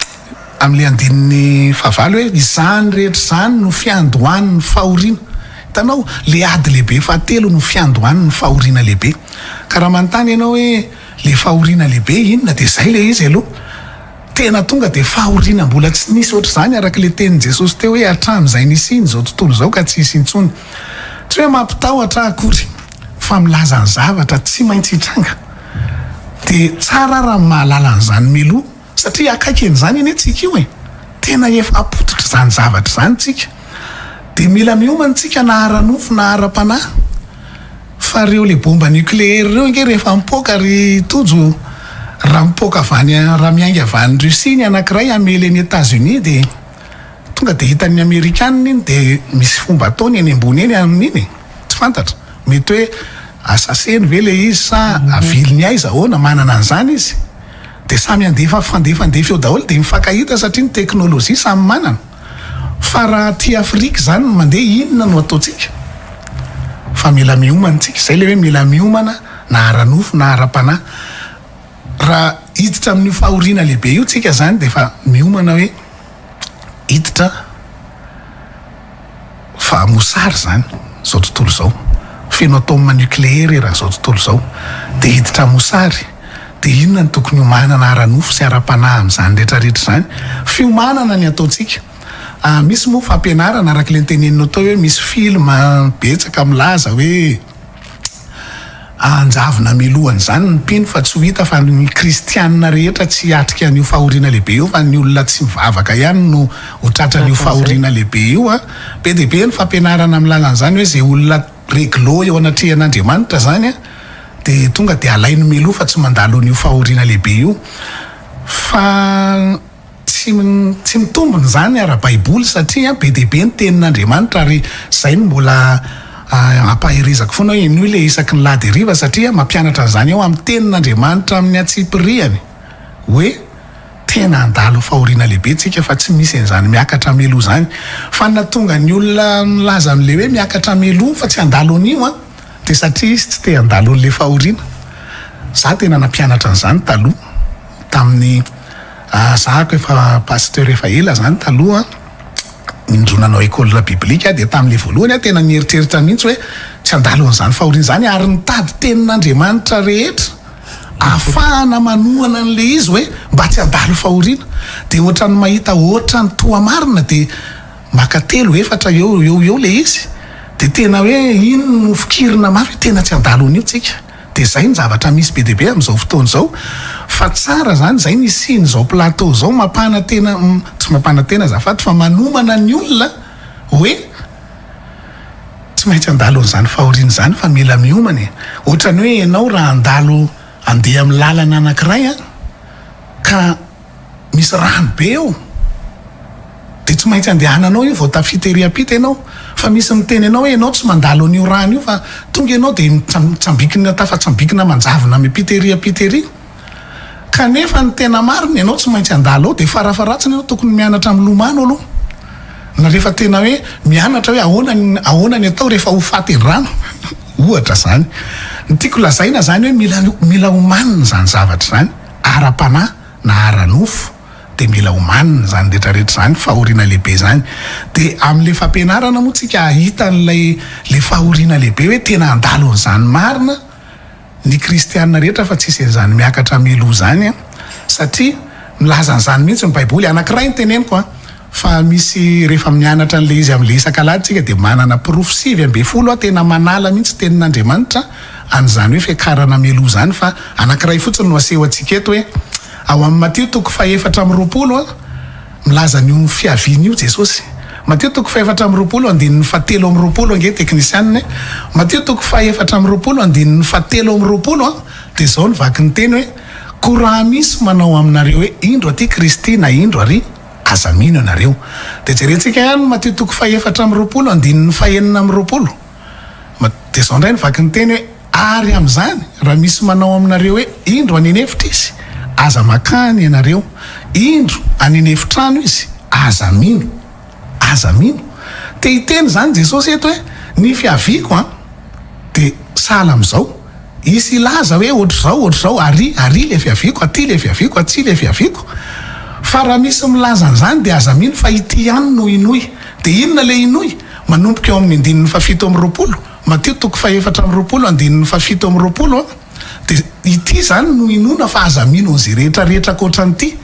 andininy 9 hoe izany rehetra zany no fiandohan'ny fahoriana hitanao le ady lehibe fahatelo no fiandohan'ny fahoriana lehibe ka raha manontany ianao hoe le fahoriana lehibe inona dia zay le izy aloha tena tonga dia fahoriana mbola tsy nisy ohatra zany araka le tenin Jesosy teo hoe hatramin'izay nisiny zao tontolo zao ka tsy hisy intsony tsy hoe mampitahotra akory fa milaza ny zavatra tsy maintsy hitranga dia tsara raha mahalala an'izany meloa satria akaiken'izany eny tsika io tena efa apototra zany zavatra zany tsika dia mila miomantsika na ara-nofo na ara-panahy fa reo le bomba nucléaire reo nge rehefa mipoka ry tojo raha mipoka raha miainga avany Russie ny anankiray amely ny États-Unis dia tonga dia hitan'ny Amerikanina iny dia misy fomba ataony eny ambony eny amin'iny tsy fantatra mety hoe asaseny ve le izy sa aviliny aiza ahoana manana an'izany izy dia samy fandefa eo daholo dia mifankahita satria ny teknôlôjia samy manana fa raha ty Afrika zany mandeha inona no ataontsika fa mila miomana tsika izay le hoe mila miomana na ara-nofo na ara-panahy raha hiditra amin'ny fahoriana lehibe io tsika zany dia fa miomana hoe hiditra fa mosary zany zao tontolo zao feno atao nucléaire raha zao tontolo zao dia hiditra mosary dia inona ny tokony homanana ara-nofo sy ara-panahy amin'izany rehetrarehetra zany fiomanana ny ataontsika misy moa fampianarana araka le nyteneninao tao hoe misy film betsaka milaza hoe anjavona milohany zany ny mpino fa tsy ho hita fa ny kristianina rehetra tsy hiatrika an'io fahoriana lehibe io fa ny olona tsy mivavaka ihany no ho tratran'io fahoriana lehibe io be dia be ny fampianarana milalan'izany hoe zay olona réglo eo anatrehan'Andriamanitra zany dia tonga dia alainy miloha fa tsy mandalo an'io fahoriana lehibe io fa tsy mitombony zany ara-baiboly satria be dia be ny tenin'Andriamanitra ary zay no mbola ampaherizako foana hoe ino le isaky ny lady riva satria mampianatra an'izany ao amin'ny tenin'Andriamanitra amin'ny atsipiriany hoe tena andalo fahoriana lehibe tsika fa tsy misy an'izany miakatra meloa zany fa natonga ny olona milaza amin'le hoe miakatra meloa fa tsy andalo an'io dia satria izy tsy te andalo an'le fahoriana za tena nampianatra an'izany taloha tamin'ny zahako efa pasteur efa ela zany taloha indronanao école biblika dia tamin'le voalohany tena nieritreritra mihitsy hoe tsy andalo an'izany fahoriana zany ary nitady tenin'Andriamanitra rehetra ahafahana manohana an'le izy hoe mba tsy andalo fahoriana dia ohatra ny mahita ohatra ny toa marina dia maka 3-4 eo le izy dia tena hoe ino no fikirina mafy tena tsy andalo an'io tsika dia zay ny zavatra misy be dia be amin'izao fotoana izao fa tsara zany zay ny siny zao plateau zao mampana tena tsy mampana tena zafaty fa manomana ny olona hoe tsy maintsy andalo n'izany fahoriana izany fa mila miomana ohatrany hoe ianao raha andalo andeha amin'ny lalana anankiray ka misy rano be eo dia tsy maintsy andehananao io vao tafitery-apita ianao fa misy miteny ianao hoe ianao tsy mandalo an'io rano io fa tonga ianao dia tsambikina tafatsambikina manjavona mipitery-apitery kanefa ny tena marina ianao tsy maintsy andalo ao dia farafaratsiny ianao tokony mianatra milomano aloha na rehefa tena hoe mianatra hoe ahoana ny atao rehefa ho faty rano ohatra zany ny tiako lazaina zany hoe mila homanina zany zavatra zany ara-panahy na ara-nofo dia mila homanina zany rehetrarehetra zany fahoriana lehibe zany dia amin'le fampianarana moa tsika ahita le fahoriana lehibe hoe tena andalo n'izany marina ny kristianina rehetra fa tsisy an'izany miakatra melo zany satria milaza n'izany mihitsy ny baiboly anankiray ny teneniko fa misy rehefa mianatra n'le izy amin'le isan-kaladitsika dia manana profosy 20 tena manala mihitsy tenin'Andriamanitra an'izany hoe fiakarana melo zany fa anankiray fotsiny no aseho antsika eto hoe ao amin'ny Mateo 4:20 milaza n'io fiaviana io Jesosy. Mateo 4:20 ange teknisianina Mateo 4:20 dia zao ny vaky ny teny hoe koa raha misy manao aminareo hoe indro aty Kristy na indro ary aza mino ianareo dia jerentsika ihany Mateo 4:20 dia zao indray ny vaky ny teny hoe ary amin'izany raha misy manao aminareo hoe indro anenefitra izy aza makany ianareo indro aneneftrano izy aza mino dia hiteny zany Jesosy eto hoe ny fiaviako dia sahala amin'izao isy ilaza hoe ohatr'izao ary le fiaviako aty le fiaviako atsy le fiaviako fa raha misy milaza n'izany dia aza mino fa ity ihany no inoy dia inona le inoy manomboka eo amin'ny 17:20 Mateo 4:17 dia ity zany no inona fa aza mino n'izay rehetrarehetra koatran'ity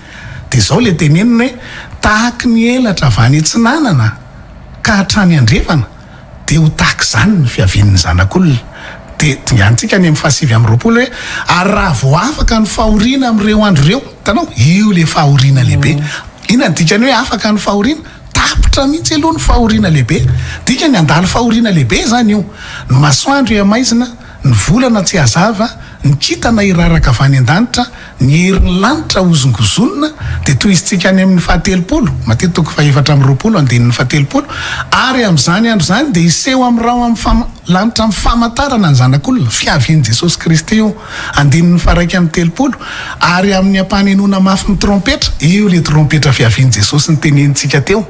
dia zao le tenenina hoe tahaky ny elatra avy any antsinanana ka hatrany andrefana dia ho tahaky izany ny fiavian'ny zanak'olona dia tingantsika ny amin'ny 7:20 hoe ary raha vao afaka ny fahoriana amin'ireo andro ireo tanao io le fahoriana lehibe ina ny dikany hoe afaka ny fahoriana tapitra mihitsy aloha ny fahoriana lehibe dika ny andalo fahoriana lehibe zany io ny masoandro iamaizina ny volana tsy hazava ny kitana iraraka avy any an-danitra ny herin'ny lanitra ozongozonina dia toy izytsika any amin'ny 70 Mateo 4:20 ary amin'izany andro zany dia iseho amin'ny rao amin'ny lanitra amin'ny famantarana ny zanak'olona fiavian'i Jesosy Kristy io 1:30 ary amin'ny ampanenona mafy ny trompetra io le trompetra fiavian'i Jesosy ny tenenitsika teo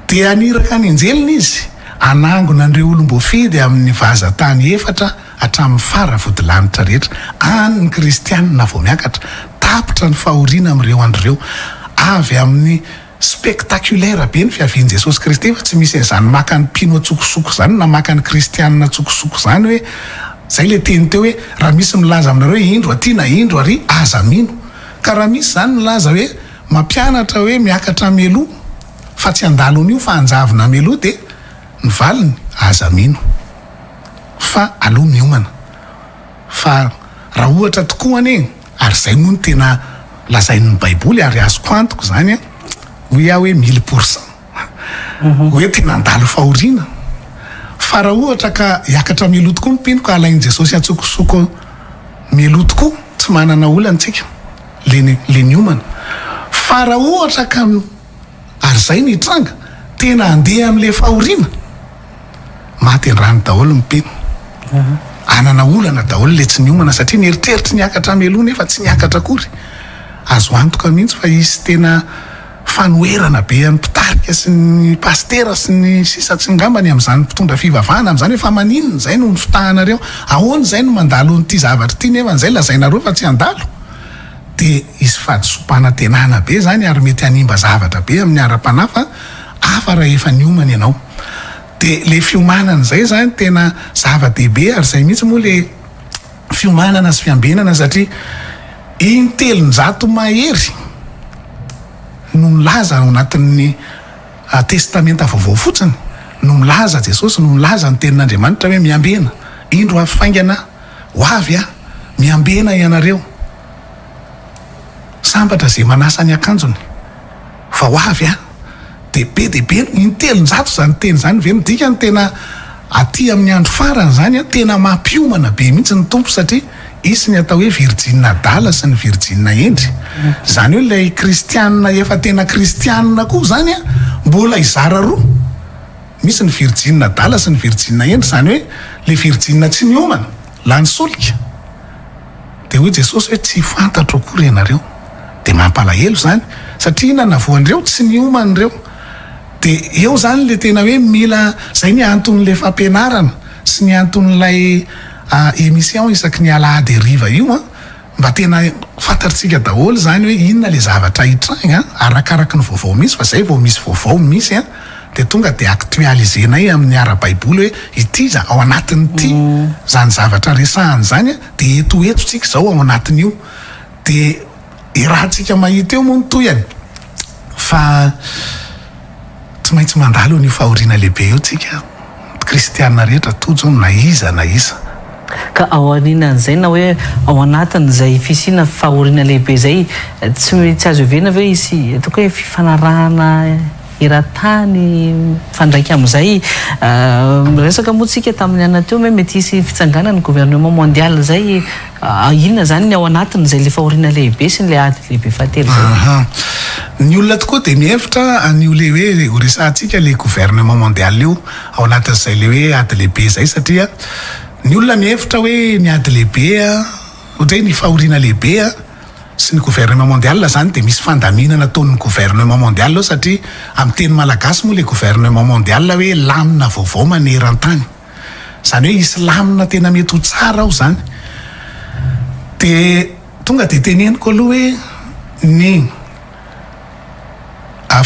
dia aniraka ny anjeliny izy anangona an'ireo olom-boafidy amin'ny vazatany 4 hatramin'ny faravodilanitra rehetra any ny kristianina vao miakatra tapitra ny fahoriana amin'ireo andro ireo avy amin'ny spectaculaire be ny fiavian'i Jesosy Kristy fa tsy misy an'izany maka ny mpino atsokosoko zany na maka ny kristianina atsokosoko zany hoe zay le teny teo hoe raha misy milaza aminareo indro aty na indro ary aza mino ka raha misy zany milaza hoe mampianatra hoe miakatra melo fa tsy andalon'io fa anjavona melo dia ny valiny aza mino fa aloha miomana fa raha ohatra tokoa anie ary zay no ny tena lazain'ny baiboly ary azoko antoko zany hoe aho hoe 1000% hoe tena andalo fahoriana fa raha ohatra ka hiakatra melo tokoa mipino ka alain'i Jesosy atsokosoko melo tokoa tsy manana olantsika le miomana fa raha ohatra ka ary zay ny tranga tena andeha amin'le fahoriana maty an-drano daholo mipino anana olana daholo le tsy niomana satria nieritreritra niakatra melo nefa tsy niakatra akory azo antoka mihitsy fa izy tena fanoerana be amin'ny mpitarika sy ny pastera sy ny sisa tsy ngambany amin'izany mpitondra fivavahana amin'izany hoe fa maninona zay no ny fitahanareo ahoana zay no mandalo n'ity zavatra ity nefa n'izay lazainareo fa tsy andalo dia izy fadisopana tenana be zany ary mety hanimba zavatra be amin'ny ara-panahy fa afa raha efa niomana ianao dia le fiomanana zay zany tena zava-dehibe ary zay mihitsy moa le fiomanana sy fiambenana satria in-telonjato mahery no milaza ao anatin'ny testamenta vaovao fotsiny no milaza Jesosy no milaza ny tenin'Andriamanitra hoe miambena indro afaingana ho avy miambena ianareo sambatra zay manasa ny akanjony fa ho avy dia be in-telonjato zany teny zany ve midika ny tena aty amin'ny andro farany zany tena mampiomana be mihitsy ny tompo satria isy ny atao hoe virjina dala sy ny virjina endry zany hoe ilay kristianina efa tena kristianina koa zany mbola izara roa misy ny virjina dala sy ny virjina endry zany hoe le virjina tsy miomana lany solika de hoe Jesosy hoe tsy fantatro akory ianareo de mampalahelo zany satria nanavoan'ireo tsy niomana ireo de eo zany le tena hoe mila zay ny anton'le fampianarana sy ny anton'lay émission isaky ny alahady riva io mba tena fantatsika daholo zany hoe inona le zavatra hitranga arakaraka ny vaovao misy fa zay vao misy vaovao misy de tonga de actualisenay amin'ny ara-baiboly hoe ity za ao anatin'ity zany zavatra resahany zany de etoetsika zao ao anatin'io de irahantsika mahita eo moa ny toyany fa tsy maintsy mandalo ny fahoriana lehibe eo tsika kristianina rehetra tojo na iza ka ao aninan'izay na hoe ao anatin'izay fisina fahoriana lehibe zay tsy azo evena hoe isy ataoko hoe fifanarahana eran-tany fandraiky amin'izay resaka moa tsika tamin'ny ana teo hoe mety isy fitsanganany gouvernement mondial zay inona zany ny ao anatin'izay le fahoriana lehibe sy ny le ady lehibe fahatelo ny olona tokoa de mihevitra an'io le hoe ho resahantsika le gouvernement mondial io ao anatin'izay le hoe ady lehibe zay satria ny olona mihevitra hoe ny ady lehibe ohatray ny fahoriana lehibe sy ny gouvernement mondial zany de misy fandaminana ataon'ny gouvernement mondial satria amin'ny teny malagasy moa le gouvernement mondial hoe lamina vaovao maneran-tany zany hoe isy lamina tena mety ho tsara ao zany de tonga de teneniko aloha hoe ny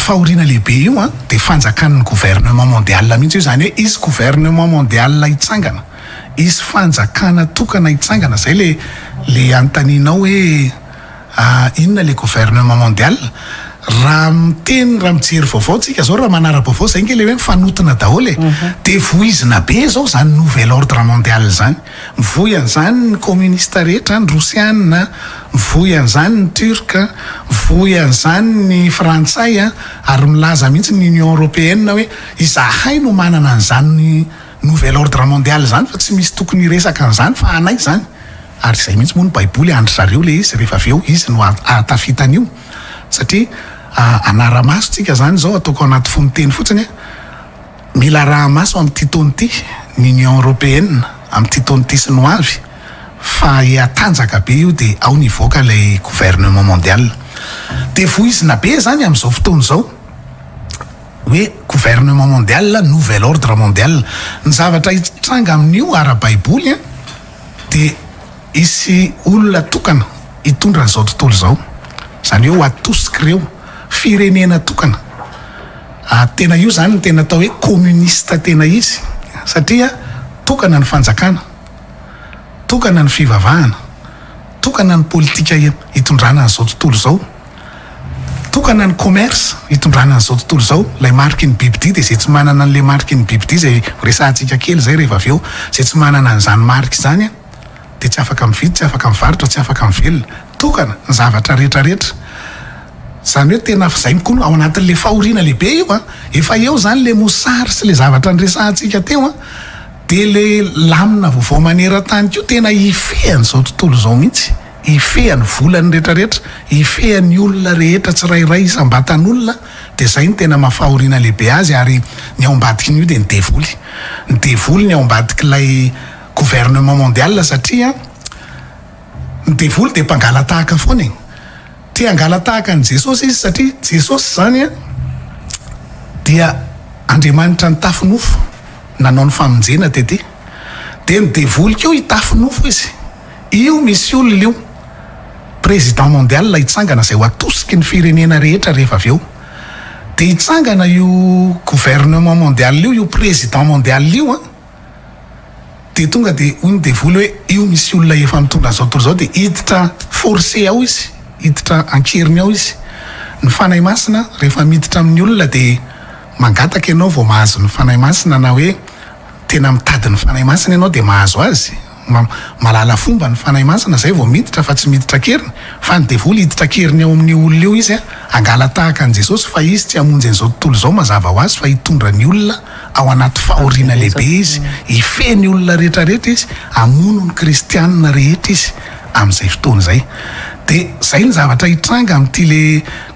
fahoriana lehibe io de fanjakan'ny gouvernement mondial mihitsy io zany hoe isy gouvernement mondial hitsangana isy fanjakana tokana hitsangana zay le antaninao hoe inona le gouvernement mondial raha mijery vaovao tsika zao raha manara-baovao zay nge le hoe mifanotina daholo de voizina be zao zany nouvel ordre mondial zany mivoy an'izany ny communiste rehetra ny rosiana mivoy an'izany ny turka mivoy an'izany ny frantsay ary milaza mihitsy ny union européenne hoe izahay no manana an'izany nouvel ordre mondial zany fa tsy misy tokony resaka an'izany fa anay zany ary zay mihitsy moa ny baiboly andry zareo le izy rehefa avy eo izy no atafitan'io satria anara-maso tsika zany zao ataoko anaty fonoteny fotsiny mila raha-maso amin'ity taona ity ny union européenne amin'ity taona ity sy no avy fa atanjaka be io de ao nivoaka lay gouvernement mondial de voizina be zany amin'izao fotoana zao hoe gouvernement mondial nouvel ordre mondial ny zavatra hitranga amin'io ara-baiboly de isy olona tokana hitondra an'izao tontolo zao zany hoe ho atosika ireo firenena tokana tena io zany tena atao hoe communiste tena izy satria tokana ny fanjakana tokana ny fivavahana tokana ny politika hitondrana an'izao tontolo zao tokana ny commerce hitondrana an'izao tontolo zao lay mariky ny bibidi de zay tsy manana an'le mariky ny bibidi zay resahantsika kely zay rehefa avy eo zay tsy manana an'izany mariky zany de tsy afaka mividy tsy afaka mivarotra tsy afaka mivelona tokana ny zavatra rehetrarehetra zany hoe tena zay koa ao anatin'le fahoriana lehibe io efa eo zany le mosary sy le zavatra nyresahantsika teo de le lamina vaovao maneran-tany kio tena ifehan'izao tontolo zao mihitsy ifehan'ny volany rehetrarehetra ifehan'ny olona rehetra tsirairay isam-batan'olona de zay ny tena mahafahoriana lehibe azy ary ny ao ambadiky n'io de ny devoly ny ao ambadiky lay gouvernement mondial satria ny devoly de mpangala tahaka foana te angala tahaka ny Jesosy izy satria Jesosy zany dia Andriamanitra ny tafinofo nanao ny famonjena tety de ny devoly keo hitafinofo izy io misy olona io président mondial hitsangana zay ho atosiky ny firenena rehetra rehefa avy eo de hitsangana io gouvernement mondial io président mondial io de tonga de hoy ny devoly hoe io misy olona efa mitondra an'izao tontolo zao de hiditra forcé ao izy hiditra ankeriny ao izy ny fanahy masina rehefa miditra amin'ny olona de mangataka ianao vao mahazo ny fanahy masina na hoe tena mitady ny fanahy masina ianao de mahazo azy malala fomba ny fanahy masina zay vao miditra fa tsy miditra keriny fa ny devoly hiditra keriny ao amin'ny olona eo izy angala tahaka an Jesosy fa izy tsy hamonjy an'izao tontolo izao mazava ho azy fa hitondra ny olona ao anaty fahoriana lehibe izy hifeny olona rehetrarehetra izy hamono ny kristianina rehetra izy amin'izay fotoana izay dia zay ny zavatra hitranga amin'ity le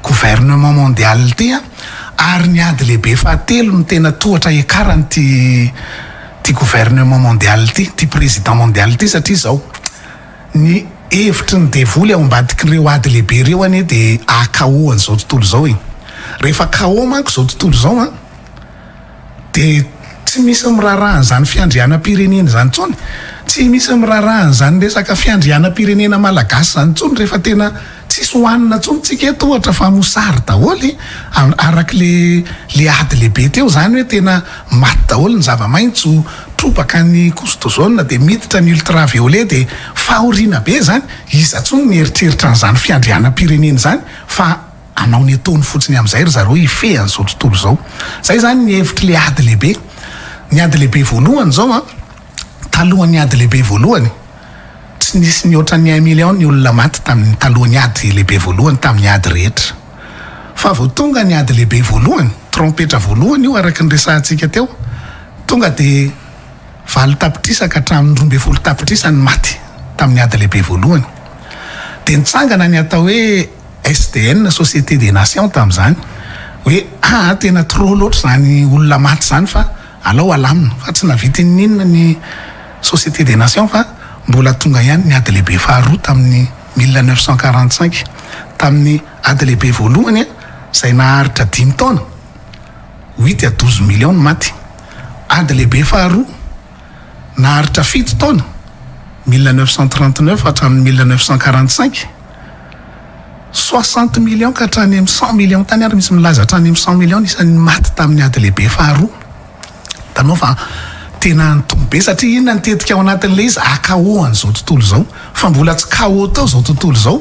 gouvernement mondial ty ary ny ady lehibe fahatelo ny tena tohatra ekarany ty gouvernement mondial ty président mondial ty satria zao ny hevitry ny devoly ao ambadikin'ireo ady lehibe ireo anie dia AKO an'izao tontolo izao rehefa KO manko izao tontolo izao dia tsy misy mirarahan'izany fiandrianam-pirenena zany tsony tsy misy mirarahan'izany resaka fiandrianam-pirenena malagasy zany tsony rehefa tena tsisy hohanina tsony tsika eto ohatra fa mosary daholy araka le ady lehibe teo zany hoe tena maty daholo ny zava-maitso trobaka ny costozone dia miditra ny ultraviolet dia fahoriana be zany iza tsony mieritreritra n'izany fiandrianam-pirenena zany fa anao ny ataony fotsiny amin'izay ry zareo hife an'izao tontolo izao zay zany ny hevitry le ady lehibe ny ady lehibe voalohany zao talohan'ny ady lehibe voalohany tsy nisy ny ohatran'ny 1 million ny olona maty tamin'ny talohan'ny ady lehibe voalohany tamin'ny ady rehetra fa vao tonga ny ady lehibe voalohany trompetra voalohany io araka ny resahantsika teo tonga dia 20 tapitrisa ka hatramin'ny 12 tapitrisa ny maty tamin'ny ady lehibe voalohany dia nitsangana ny atao hoe SDN Société des Nations tamin'izany hoe tena trop loatra zany olona maty zany fa alao alamina fa tsy navity ninona ny Société des Nations fa mbola tonga ihany ny ady lehibe faharoa tamin'ny 1945 tamin'ny ady lehibe voalohany izay naharitra 5 taona 8 à 12 millions maty ady lehibe faharoa naharitra 7 taona 1939 hatramin'ny 1945 60 millions ka hatrany amin'ny 100 millions tany ary misy milaza hatrany amin'ny 100 millions isan'ny maty tamin'ny ady lehibe faharoa tanao fa tena nitombe satria inona nitetika ao anatin'ilay izy AKO an'izao tontolo izao fa mbola tsy KO tao izao tontolo izao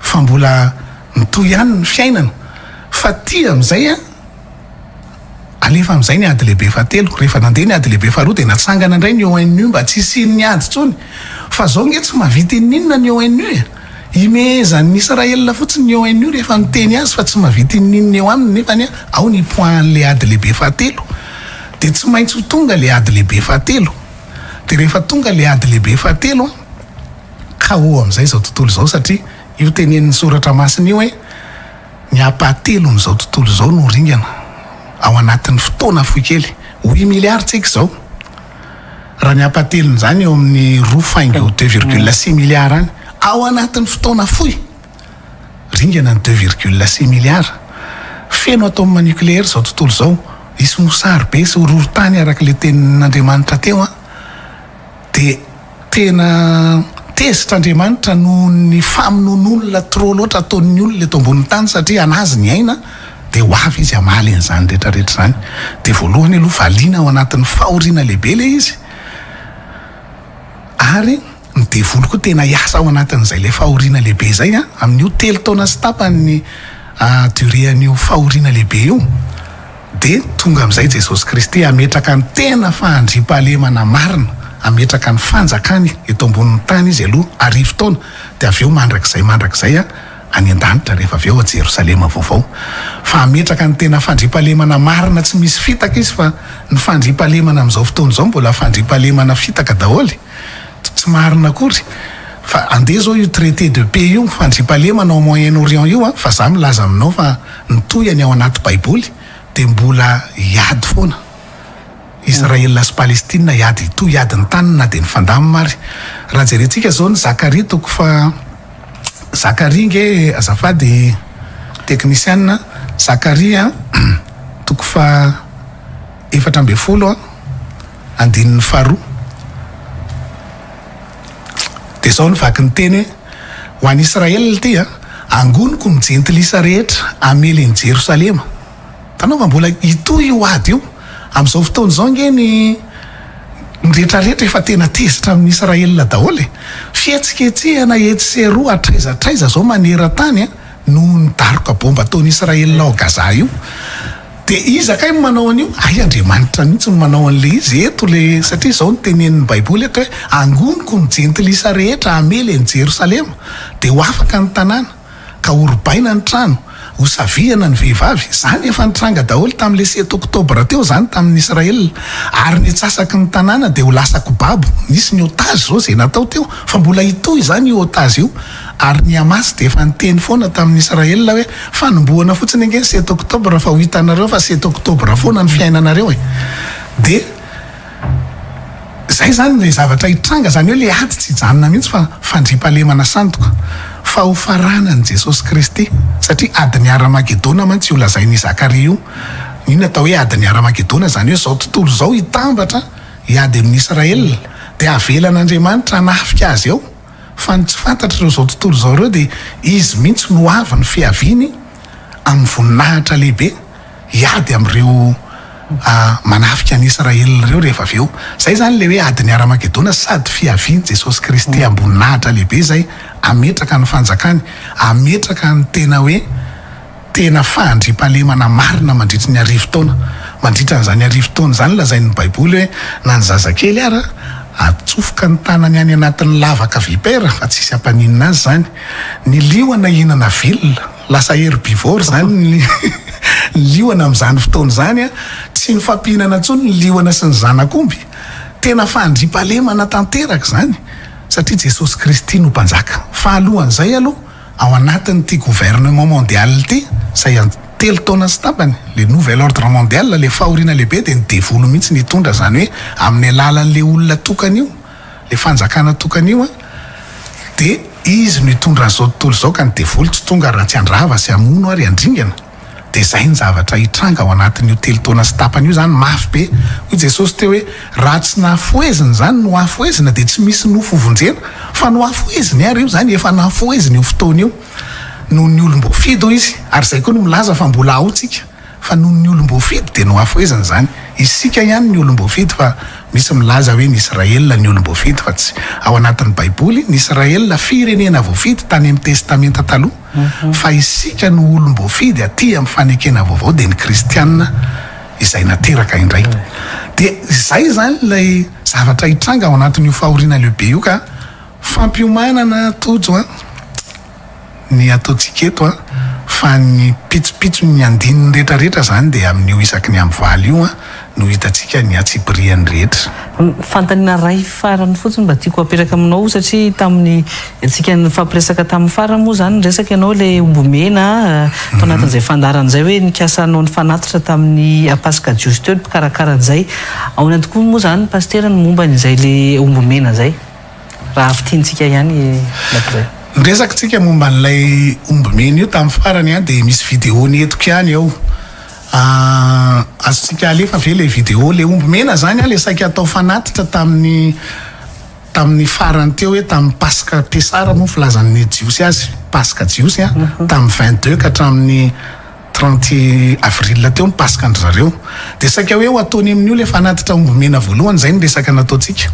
fa mbola mitoy ihany ny fiainana fa ty amin'izay alefa amin'izay ny ady lehibe fahatelo rehefa nandeha ny ady lehibe faharoa dia natsangana indray ny ONU mba tsy hisian'ny ady tsony fa zao nge tsy mahavita ninona ny ONU imezan'ny Israel fotsiny ny ONU rehefa miteny azy fa tsy mahavita ninona eo aminy nefany ao ny poin'le ady lehibe fahatelo dia tsy maintsy tonga le ady lehibe fahatelo dia rehefa tonga le ady lehibe fahatelo KO amin'izay izao tontolo izao satria io tenenin'ny soratra masina io hoe ny apahatelo n'izao tontolo izao no ringana ao anatin'ny fotoana fohy kely 8 milliards tsika izao raha ny apahatelony zany eo amin'ny 2,6 milliards any ao anatin'ny fotoana fohy ringana ny 2,6 milliards feno atao nucléaire izao tontolo izao isy mosary be sy horohorontany araka le tenin'Andriamanitra teo dia tena tezitr'Andriamanitra noho ny famonon'olona trop loatra ataon'ny olona eto ambonin'ny tany satria anazy ny aina dia ho avy izy hamaly an'izany rehetrarehetra zany dia voalohany aloha valiana ao anatin'ny fahoriana lehibe le izy ary ny devoly koa tena hiasa ao anatin'izay le fahoriana lehibe zay amin'io 3 taona sy tapany durée an'io fahoriana lehibe io dia tonga amin'izay Jesosy Kristy ametraka ny tena fahandriam-pahalemana marina ametraka ny fanjakany eto ambonin'ny tany izy aloha 10 taona dia avy eo mandrakizay any an-danitra rehefa avy eo a Jerosalema vaovao fa ametraka ny tena fandriam-pahalemana marina tsy misy fitaka izy fa ny fandriam-pahalemana amin'izao fotoana izao mbola fandriam-pahalemana fitaka daholy tsy marina akory fa andeha zao io traité de paix io fandriam-pahalemana ao Moyen-Orient io fa za milaza aminao fa nitoyany ao anaty baiboly dia mbola hiady foana Israel sy Palestina hiady ito hiady ny tany na dia ny fandamy mary raha jerentsika zao ny Zakaria toko fa Zakaria nge azafady teknisiana Zakaria toko fa 7 andininy faharoa dia zao ny vaky ny teny ho an'ny Israel ty angoniko ny jentilisa rehetra amely ny Jerosalema tanao fa mbola itoy io ady io amin'izao fotoana izao nge ny rehetrarehetra efa tena tezitra amin'ny Israel daholy fihetsiketsehana etsy roa atraizatraiza zao manera tany no nidaroka bomba ataon'ny Israel ao Gaza io de izakay manao an'io ay Andriamanitra mihitsy ny manao an'le izy eto le satria zao ny tenenin'ny baiboly eto hoe angoniko ny jentilisa rehetra amely ny Jerosalema de ho afaka ny tanàna ka orobaina ny trano ho saviana ny vehivavy zany efa nitranga daholo tamin'le 7 oktobra teo zany tamin'ny Israel ary ny tsasaky ny tanàna de ho lasa kobabo nisy ny otage zao zay natao teo fa mbola itoy zany io otage io ary ny Hamas de efa niteny foana tamin'ny Israel hoe fanombohana fotsiny ange 7 oktobra fa ho hitanareo fa 7 oktobra foana ny fiainanareo de zay zany le zavatra hitranga zany hoe le ady tsy janona mihitsy fa fandriampahalemana sandoka fa ho faranan'i Jesosy Kristy satria adiny Armagedona mantsy io lazain'i Zakaria io ino atao hoe adiny Armagedona zany hoe zao tontolo zao hitambatra hiady amin'ny Israel de avelan'Andriamanitra hanafika azy ao fa tsy fantatra ireo zao tontolo zao ireo de izy mihitsy no avy ny fiaviany amin'ny voninahitra lehibe hiady amin'ireo manafika ny Israel reo rehefa avy eo zay zany le hoe adiny Armagedona sady fiaviany Jesosy Kristy amboninahitra lehibe zay ametraka ny fanjakany ametraka ny tena hoe tena fandriampahalemana marina mandritra ny arivo-taona mandritra n'izany arivo-taona zany lazain'ny baiboly hoe na ny zazakely ara atsofoka ny tanany any anatin'ny lavaka vipera fa tsisy ampaninina azy zany ny liona hinana vilona lasa herbivore zany ny liona amin'izany fotoana zany tsy mifampihinana ntsony ny liona sy ny zanak'omby tena fandriampahalemana tanteraka zany satria Jesosy Kristy no mpanjaka fahalohan'izay aloha ao anatin'ity gouvernement mondial ity zay 3 taona sy tapany le nouvel ordre mondial le fahoriana lehibe de ny devolo mihitsy nitondra zany hoe amin'ny alalan'le olona tokana io le fanjakana tokana io de izy no hitondra an'izao tontolo zao ka ny devolo tsy tonga raha tsy andrava sy amono ary andringana de zay ny zavatra hitranga ao anatin'io 3 taona sy tapany io zany mafy be hoy Jesosy teo hoe raha tsy nafoezina zany no afoezina de tsy misy nofo vonjena fa no afoeziny ary io zany efa nafoeziny io fotoana io noho ny olom-boafidy izy ary zay koa no milaza fa mbola ao tsika fa noho ny olom-boafidy de no afoezina zany isika ihany ny olom-boafidy fa misy milaza hoe ny Israel ny olom-boafidy fa tsy ao anatin'ny baiboly ny Israel firenena voafidy tany amin'ny testamenta taloha fa isika no olom-boafidy aty amin'ny fanekena vaovao de ny kristianina izay nateraka indray de zay zany lay zavatra hitranga ao anatin'io fahoriana lehibe io ka fampiomanana tojo ny ataontsika eto fa ny pitsopitso ny andininy rehetrarehetra zany de amin'io isaky ny amin'ny valy io no hitantsika ny atsibriany rehetra fantanina ray farany fotsiny mba tiako aperaka aminao satria tamin'ny antsika ny fampiresaka tamin'ny farany moa zany resaka ianao le ombomena tao anatin'izay fandaran'izay hoe nikasanao ny fanatitra tamin'ny apasika jiosy teo mpikarakaraan'izay ao ihany tokoa moa zany pastera ny momba n'izay le ombomena zay raha avitiantsika ihany lakzay Ndresaka tsika momba n'ilay ombomena io tamin'ny farany de misy vidéo netiko ihany ao azontsika alefa ve le vidéo le ombomena zany le saika atao fanatitra tamin'ny farany teo hoe tamin'ny pasika tesara moa filazan'ny jiosy azy pasika jiosy tamin'ny 22 ka hatramin'ny 30 avril teo ny pasika andry zareo de saika hoe ho ataony amin'io le fanatitra ombomena voalohany zay ny resaka nataontsika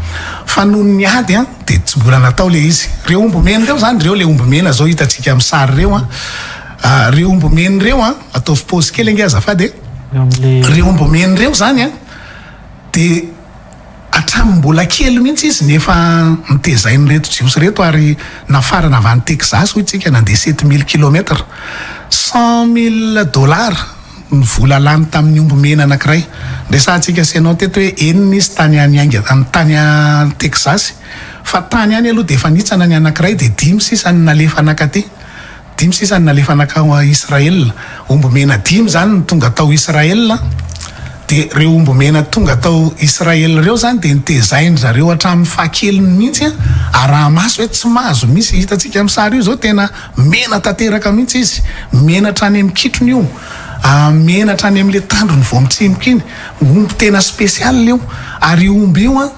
fa noho ny ady de tsy mbola natao le izy reo ombomena reo zany reo le ombomena zao hitantsika amin'ny sary reo reo ombomena reo ataovy pause kely ange azafady reo ombomena reo zany de hatramin'ny mbola kely mihitsy izy nefa nitezainy reto jiosy reto ary nafarana avy any Texas hoy tsika nandeha 7000 km $100,000 ny vola lany tamin'ny ombomena anankiray resantsika senao teto hoe enina izy tany any tany Texas fa tany any aloha de efa nitsana ny anankiray de 5 sisa ny nalefa anakaty 5 sisa ny nalefa anakao Israel ombomena 5 zany ny tonga tao Israel de reo ombomena tonga tao Israel reo zany de nitezainy zareo hatramin'ny fahakeliny mihitsy ary raha maso hoe tsy mahazo misy hitantsika amin'ny sary io zao tena mena tanteraka mihitsy izy mena trany amin'ny kitrony io mena trany amin'le tandrony vao mitsimoka iny omby tena spesial io ary omby io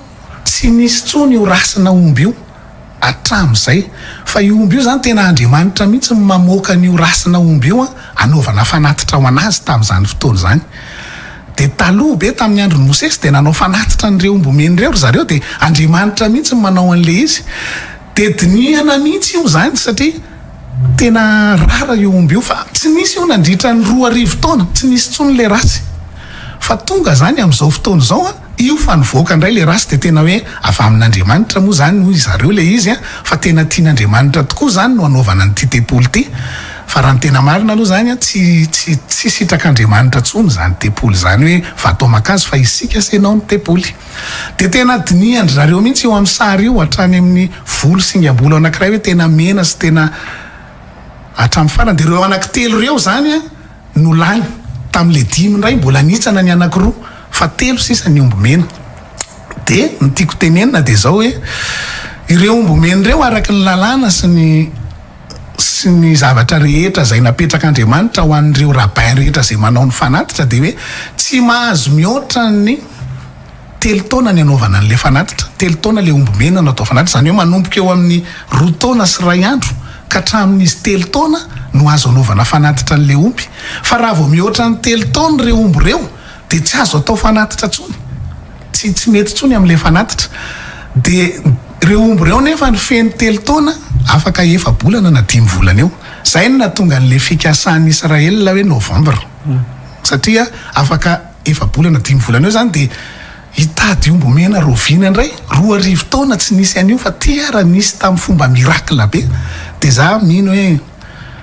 tsy nisy tsony io rasina omby io hatramin'izay fa io omby io zany tena Andriamanitra mihitsy mamoaka n'io rasina omby io anaovana fanatitra ho anazy tamin'izany fotoana zany de taloha be tamin'ny andron'ny Mosesy de nanao fanatitra n'ireo ombomena reo zareo de Andriamanitra mihitsy manao an'le izy de dinihana mihitsy io zany satria tena rara io omby io fa tsy nisy io nandritra ny 2 arivo taona tsy nisy tsony le rasy fa tonga zany amin'izao fotoana zao io fa nivoaka indray le rasy de tena hoe avy amin'Andriamanitra moa zany noho zareo le izy fa tena tian'Andriamanitra tokoa zany no anaovana ny tepoly ty fa raha ny tena marina aloha zany tsy sitrak'Andriamanitra tsony zany tepoly zany hoe vato makazo fa isika senao ny tepoly de tena diniandry zareo mihitsy eo amin'ny sary io hatrany amin'ny volo singam-bolo anankiray hoe tena mena sy tena hatramin'ny farany de reo anankitelo reo zany no lany tamin'le 5 indray mbola nitsana ny anankiroa fa 3 sisa ny omby mena de ny tiako tenenina de zao hoe ireo omby mena reo araka ny lalàna sy ny zavatra rehetra zay napetrak'Andriamanitra ho an'ireo rabain rehetra zay manao ny fanatitra de hoe tsy mahazo mihoatra ny 3 taona ny anaovana an'le fanatitra 3 taona le omby mena natao fanatitra zany hoe manomboka eo amin'ny 2 taona sy 2 andro ka hatramin'izy 3 taona no azo anaovana fanatitra n'le omby fa raha vao mihoatra ny 3 taona reo omby reo de tsy azo atao fanatitra tsony tsy mety tsony amin'le fanatitra de reo omby reo nefa ny feny 3 taona afaka 4 bolana na 5 volana eo zay no natonga n'le fikasan'ny Israela hoe novembre satria afaka 4 bolana 5 volana eo zany de hitady omby mena roviana indray 2 arivo taona tsy nisy an'io fa tiara nisy tamin'ny fomba miracle be de za mino hoe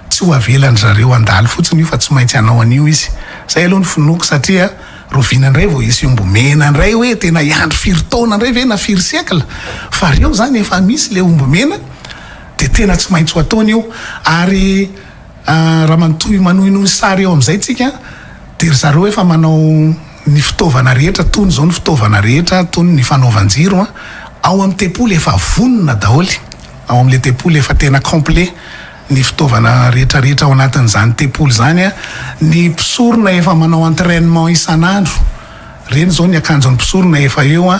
tsy ho avelan'ny zareo andalo fotsiny io fa tsy maintsy hanao an'io izy zay aloha ny finoko satria roviana indray vao isy omby mena indray hoe tena iandro 4 taona indray ve na 4 siècle fa reo zany efa misy le omby mena de tena tsy maintsy ho ataony io ary raha manohinohy sary eo amin'izay tsika de zareo efa manao ny fitaovana rehetra tony zao ny fitaovana rehetra tony ny fanaovan-jiro ao amin'ny tepoly efa vonona daholy ao amin'le tepoly efa tena complet ny fitaovana rehetrarehetra ao anatin'izany tepoly zany ny mpisorona efa manao entraînement isan'andro reny zao ny akanjo ny mpisorona efa eo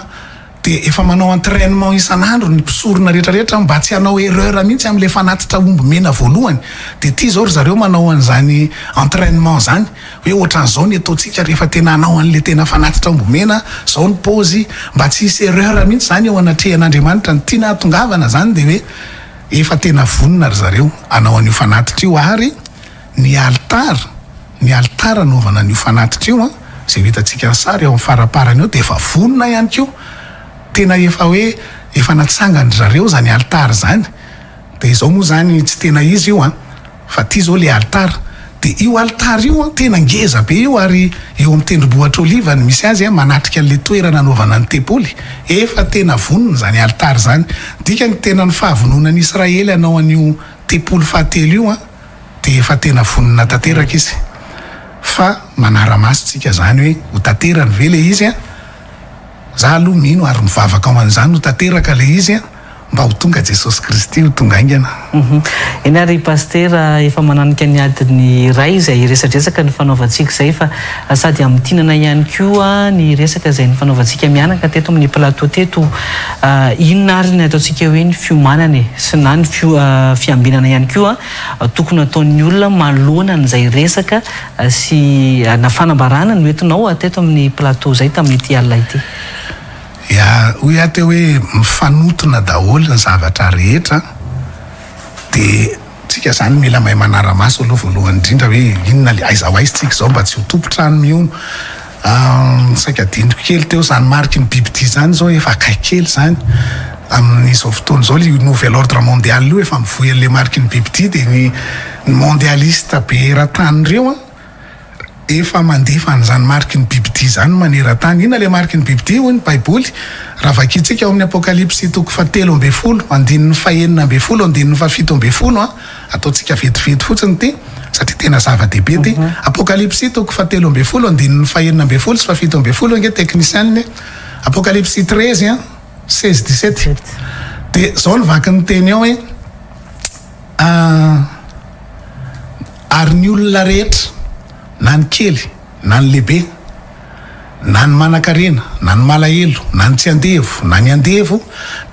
de efa manao entraînement isan'andro ny mpisorona rehetrarehetra mba tsy hanao erreur mihitsy amin'le fanatitra omby mena voalohany de ty zao ry zareo manao an'izany entraînement zany hoe ohatran'izao ny ataontsika rehefa tena hanao an'le tena fanatitra omby mena zao ny pôzy mba tsy hisy erreur mihitsy zany eo anatrehan'Andriamanitra ny tiana hatongavana zany de hoe efa tena vonona ry zareo anao an'io fanatitra io ary ny altara anaovana an'io fanatitra io zay hitantsika sary eo amin'ny faraparany eo de efa vonona ihany koa tena efa hoe efa natsangany zareo zany altara zany de izao moa zany tsy tena izy io fa ty zao le altara de io altara io tena ngeza be io ary eo amin'ny tendrombohitra Oliva ny misy azy manatrika an'le toerana anaovana ny tepoly efa tena vonona zany altara zany dikany tena ny fahavononan'ny Israely anao an'io tepoly fahatelo io de efa tena vonona tanteraka izy fa manara-maso tsika zany hoe ho tanterany ve le izy za aloha mino ary mivavaka ao an'izany ho tanteraka le izy mba ho tonga Jesosy Kristy ho tonga aingana. Eny ary paster efa mananika ny adiny ray izay resadresaka ny fanaovantsika izay fa sady amin'ny tinana ihany koa ny resaka izay ny fanaovantsika mianaka teto amin'ny plateau teto inona ary ny ataontsika hoe ny fiomanana sy na ny fiambinana ihany koa tokony ataon'ny olona manoloana n'izay resaka sy na fanambarana no entinao teto amin'ny plateau izay tamin'ity alina ity. Ya hoy aty hoe mifanotona daholo ny zavatra rehetra de tsika zany mila mahay manara-maso aloha voalohany indrindra hoe inona le aiza ho aiza tsika zao mba tsy ho tompotrano miono saika adiniko kely teo zany mariky ny biby zany zao efa akaikely zany amin'izao fotoana zao le nouvel ordre mondial io efa mivoy an'le mariky ny biby de ny mondialiste be eran-tany reo efa mandefa an'izany mariky ny biby zany maneran-tany ina le mariky ny biby hoy ny baiboly raha vakitsika ao amin'ny apokalypsy toko 7:10 andininy 9:10 andininy 7:10 ataontsika vetivety fotsiny ty satria tena zava-dehibe ty apokalypsy toko 7:10 andininy 9:10 sy 7:10 nge teknisianiny apokalypsy 13 16-17 de zao ny vaky ny teny ao hoe ary ny olona rehetra na ny kely na ny lehibe na ny manan-karena na ny malahelo na ny tsy andevo na ny andevo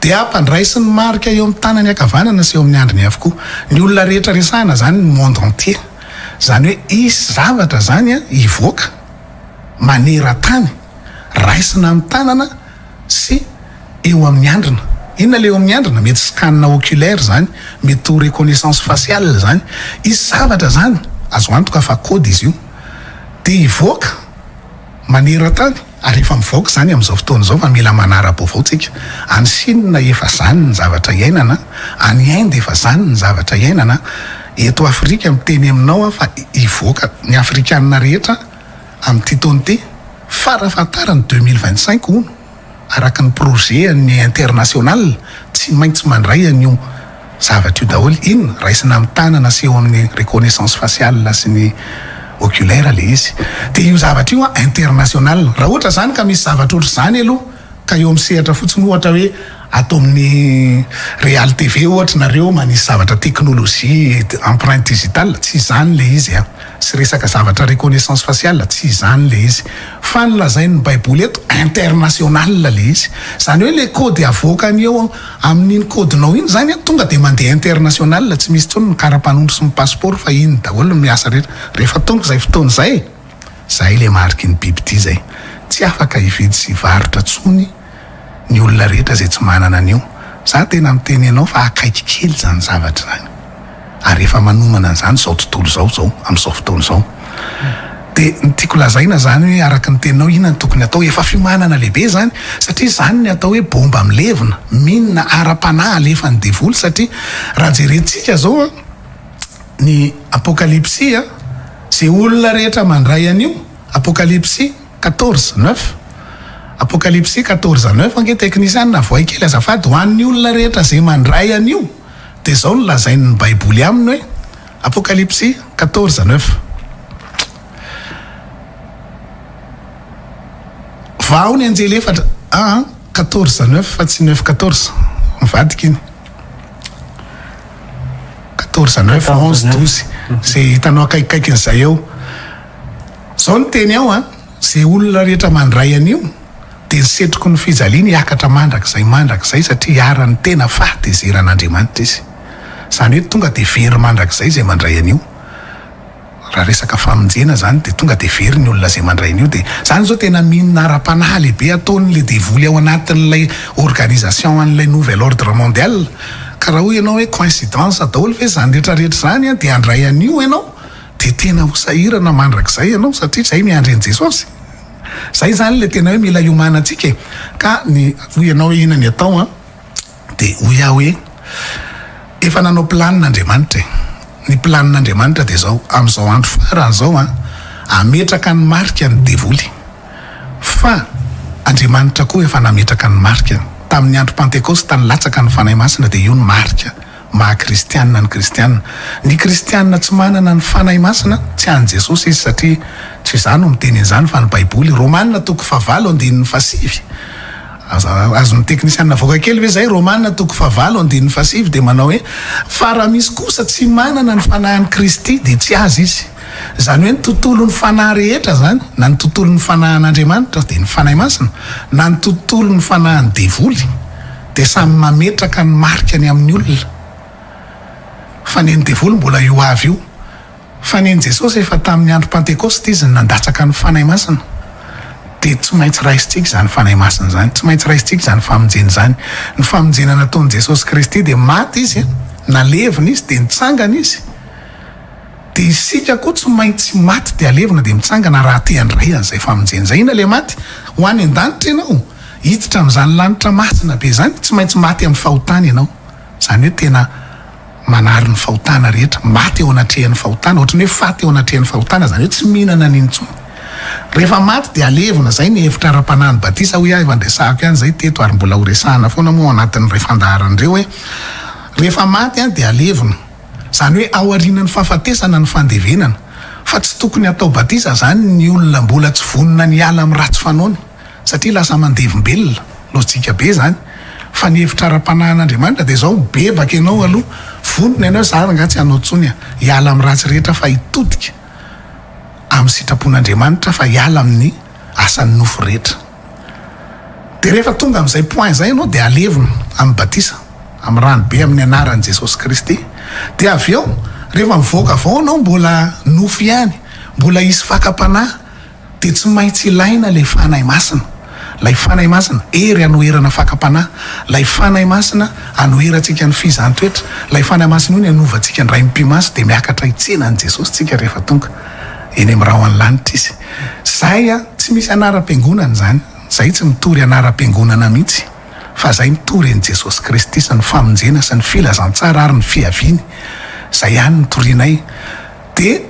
dia ampandraisy ny marika eo amin'ny tanany akavanana sy eo amin'ny andriny avokoa ny olona rehetra resahana zany ny monde entier zany hoe isy zavatra zany ivoaka manera-tany raisina amin'ny tanana sy eo amin'ny andrina inona le eo amin'ny andrina mety scanne oculaire zany mety ho reconnaissance faciale zany izy zavatra zany azo antoka fa kody izy io dia ivoaka maneran-tany ary efa mivoaka zany amin'izao fotoana izao fa mila manara-baovao tsika any Chine efa zany ny zavatra iainana any Inde efa zany ny zavatra iainana eto Afrika miteny aminao fa ivoaka ny afrikanina rehetra amin'ity taona ity farafatarany 2025 hono araka ny projet ny international tsy maintsy mandray an'io zavatra io daholo inona raisina amin'ny tanana sy eo amin'ny reconnaissance faciale sy ny oculaire le izy dia io zavatra io international raha ohatra zany ka misy zavatra ohatra zany aloha ka eo amin'ny sehatra fotsiny ohatra hoe atao amin'ny Real TV ohatra nareo manisy zavatra teknôlôjia empreinte digitale tsy zany le izy sy resaka zavatra reconnaissance faciale tsy zany le izy fa nylazainy baiboly eto international le izy zany hoe le kody avoakany eo amin'iny kodinao iny zany tonga dia mandeha international tsy misy tsony ny kara-panondro sy ny passeport fa iny daholo ny miasa rehefa tonga izay fotoana zay le mariky ny biby ity zay tsy afaka hividy sy varotra tsony ny olona rehetra zay tsy manana an'io za tena miteny ianao fa akaiky kely zany zavatra zany ary efa manomana an'izany zao tontolo zao amin'izao fotoana zao dia ny tiako lazaina zany hoe araka ny teninao inona ny tokony atao efa fiomanana lehibe zany satria zany ny atao hoe bomba milevina minina ara-panahy alefa ny devoly satria raha jerentsika zao ny apokalypsia zay olona rehetra mandray an'io apokalypsia 14:9 apokalypsia 14:9 ange teknisianina voay kely azafady ho an'ny olona rehetra zay mandray an'io dia zao no lazainy ny baiboly aminy hoe apokalypsia 14:9 vao ny anjely efatra 14:9 fa tsy 9:14 mivadika iny 14:9 11:12 zay hitanao akaikikaikin'izay eo zao ny teny ao zay olona rehetra mandray an'io dia nysetroko ny fijaliana hiakatra mandrakizay satria hiarany tena fahatezeran'Andriamanitra izy zany hoe tonga dia very mandrakizay zay mandray an'io raha resaka famonjena zany dia tonga dia very ny olona zay mandray an'io dia zany zao tena minina ara-panahy lehibe ataon'le devoly ao anatin'ilay organisation an'ilay nouvel ordre mondial ka raha ho ianao hoe coïncidence daholo ve zany rehetrarehetra zany dia andray an'io ianao dia tena ho sahirana mandrakizay ianao satria zay miandry an'i Jesosy zay zany le tena hoe mila iomanantsika ka ny ho ianao hoe inona ny atao dia ho iaho hoe efa nanao planin'Andriamanitra ny planin'Andriamanitra dia zao amin'izao andro faran'izao ametraka ny marika ny devoly fa Andriamanitra koa efa nametraka ny marika tamin'ny andro Pentekosta ny latsaka ny fanahy masina dia io ny marika maha-kristianina ny kristianina ny kristianina tsy manana ny fanahy masina tsy any Jesosy izy satria tsy izany no miteny an'izany fa ny baiboly Romanina 9:7 azon'ny teknisianina voaka kely hoe zay Romanina 9:7 dia manao hoe fa raha misy kosa tsy manana ny fanahin'ny Kristy dia tsy azy izy zany hoe ny tontolo ny fanahy rehetra zany na ny tontolo ny fanahin'Andriamanitra dia ny fanahy masina na ny tontolo ny fanahin'ny devoly dia samy mametraka ny marikany amin'ny olona fa ny devoly mbola io avy io fa ny Jesosy efa tamin'ny andro Pentekosta izy nandatsaka ny fanahy masina dia tsy maintsy raisitsika zany fanahy masina zany tsy maintsy raisitsika zany famonjena zany ny famonjena nataon'i Jesosy Kristy dia maty izy nalevina izy dia nitsangana izy dia isika koa tsy maintsy maty dia alevina dia mitsangana raha te handray an'izay famonjena zay ina le maty ho any an-danitra ianao hiditra amin'izany lanitra masina be zany tsy maintsy maty amin'ny fahotana ianao zany hoe tena manary ny fahotana rehetra maty eo anatrehan'ny fahotana ohatrany hoe faty eo anatrehan'ny fahotana zany hoe tsy mihinana n'iny intsony rehefa maty dia alevina zay ny hevitra ara-panahy batisa ho efa andresahako ihany zay teto ary mbola horesahana foana moa anatin'ny ray fandaharandreo hoe rehefa maty dia alevina zany hoe ao aorianany fahafatesana ny fandevenana fa tsy tokony atao batisa zany ny olona mbola tsy vonona ny ala amin'ny ratsy fanaony satria lasa mandevimbelona lojika be zany fa ny hevitra ara-panahin'Andriamanitra dia zao bebaka ianao aloha vonona ianao zany nga tsy hanao tsony hiala amin'ny ratsy rehetra fa hitodika amin'ny sitrapon'Andriamanitra fa hiala amin'ny asan'ny nofo rehetra dia rehefa tonga amin'izay point zay ianao dia alevina amin'ny batisa amin'ny ranobe amin'ny anaran'i Jesosy Kristy dia avy eo rehefa mivoaka avao anao mbola nofo ihany mbola hisy fakam-panahy dia tsy maintsy ilaina le fanahy masina lay fanahy masina ery anoherana fakapanahy lay fanahy masina anoherantsika ny fizantoetra lay fanahy masina io ny anovatsika ny ray mpimasy dia miakatra itsena an' jesosy tsika rehefa tonga eny amin'ny raha ho any lanitra izy zay a tsy misy anaram-piangonana zany zay tsy mitory anaram-piangonana mihitsy fa zay mitory an' jesosy kristy sy ny famonjena sy ny filazantsara ary ny fiaviany zay ihany nitorianay dia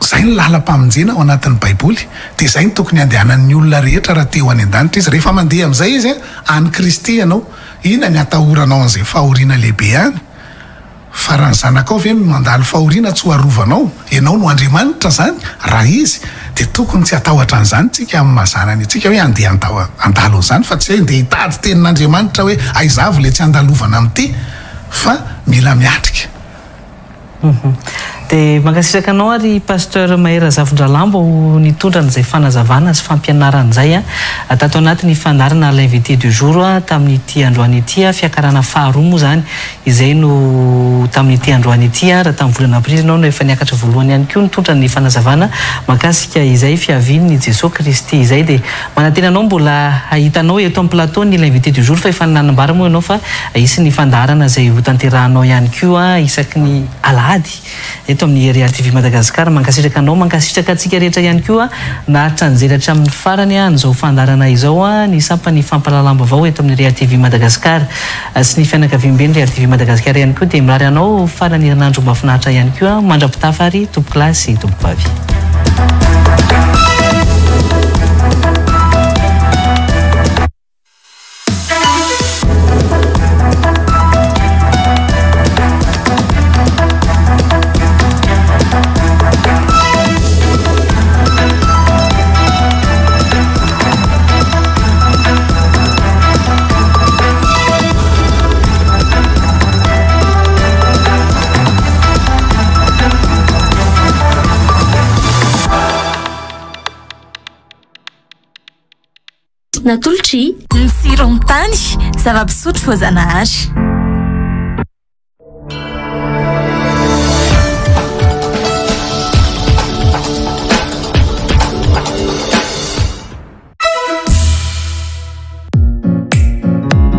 zay ny lalam-pamonjena ao anatin'ny baiboly dia zay ny tokony andehanan'ny olona rehetra raha te ho any an-danitra izy rehefa mandeha amin'izay izy any kristy ianao ina ny atahoranao an'izay fahoriana lehibe any fa raha ny zanakao ve mandalo fahoriana tsy ho arovanao ianao no Andriamanitra zany raha izy dia tokony tsy atahotra an'izany tsika amin'ny mazanany tsika hoe andeha andalo an'izany fa tsy hoe ndeha hitady tenin'Andriamanitra hoe aizavo le tsy andalovana amin'ity fa mila miatrika. dia mankasitraka anao ary pasteur Mahera Zafondralambo nitondra n'izay fanazavana sy fampianaran'izay a tato anatin'ny fandarana l'invité du jour tamin'ity androany ity fiakarana faharoa moa zany izay no tamin'ity androany ity raha tamin'ny volana aprily anao no efa niakatra voalohany ihany koa nitondra ny fanazavana makasika izay fiaviany Jesosy Kristy izay dia manantena anao mbola ahitanao eto amin'ny plateau ny l'invité du jour fa efa nanambara moa ianao fa isy ny fandarana izay ho tanterahanao ihany koa isaky ny alahady eto amin'ny Real TV Madagasikara mankasitraka anao mankasitraka atsika rehetra ihany koa nahatra anjelatra amin'ny farany an'izao fandarana izao ny sampany fampalalambo avao eto amin'ny Real TV Madagasikara sy ny fianakaviam-beny Real TV Madagasikara ihany koa dia mirary anao farany herinandro mahafinaritra ihany koa mandrapitafa ary tompo klasy tompo bavy. Natolotry ny siron'ny tany zava-pisotro voazanahary.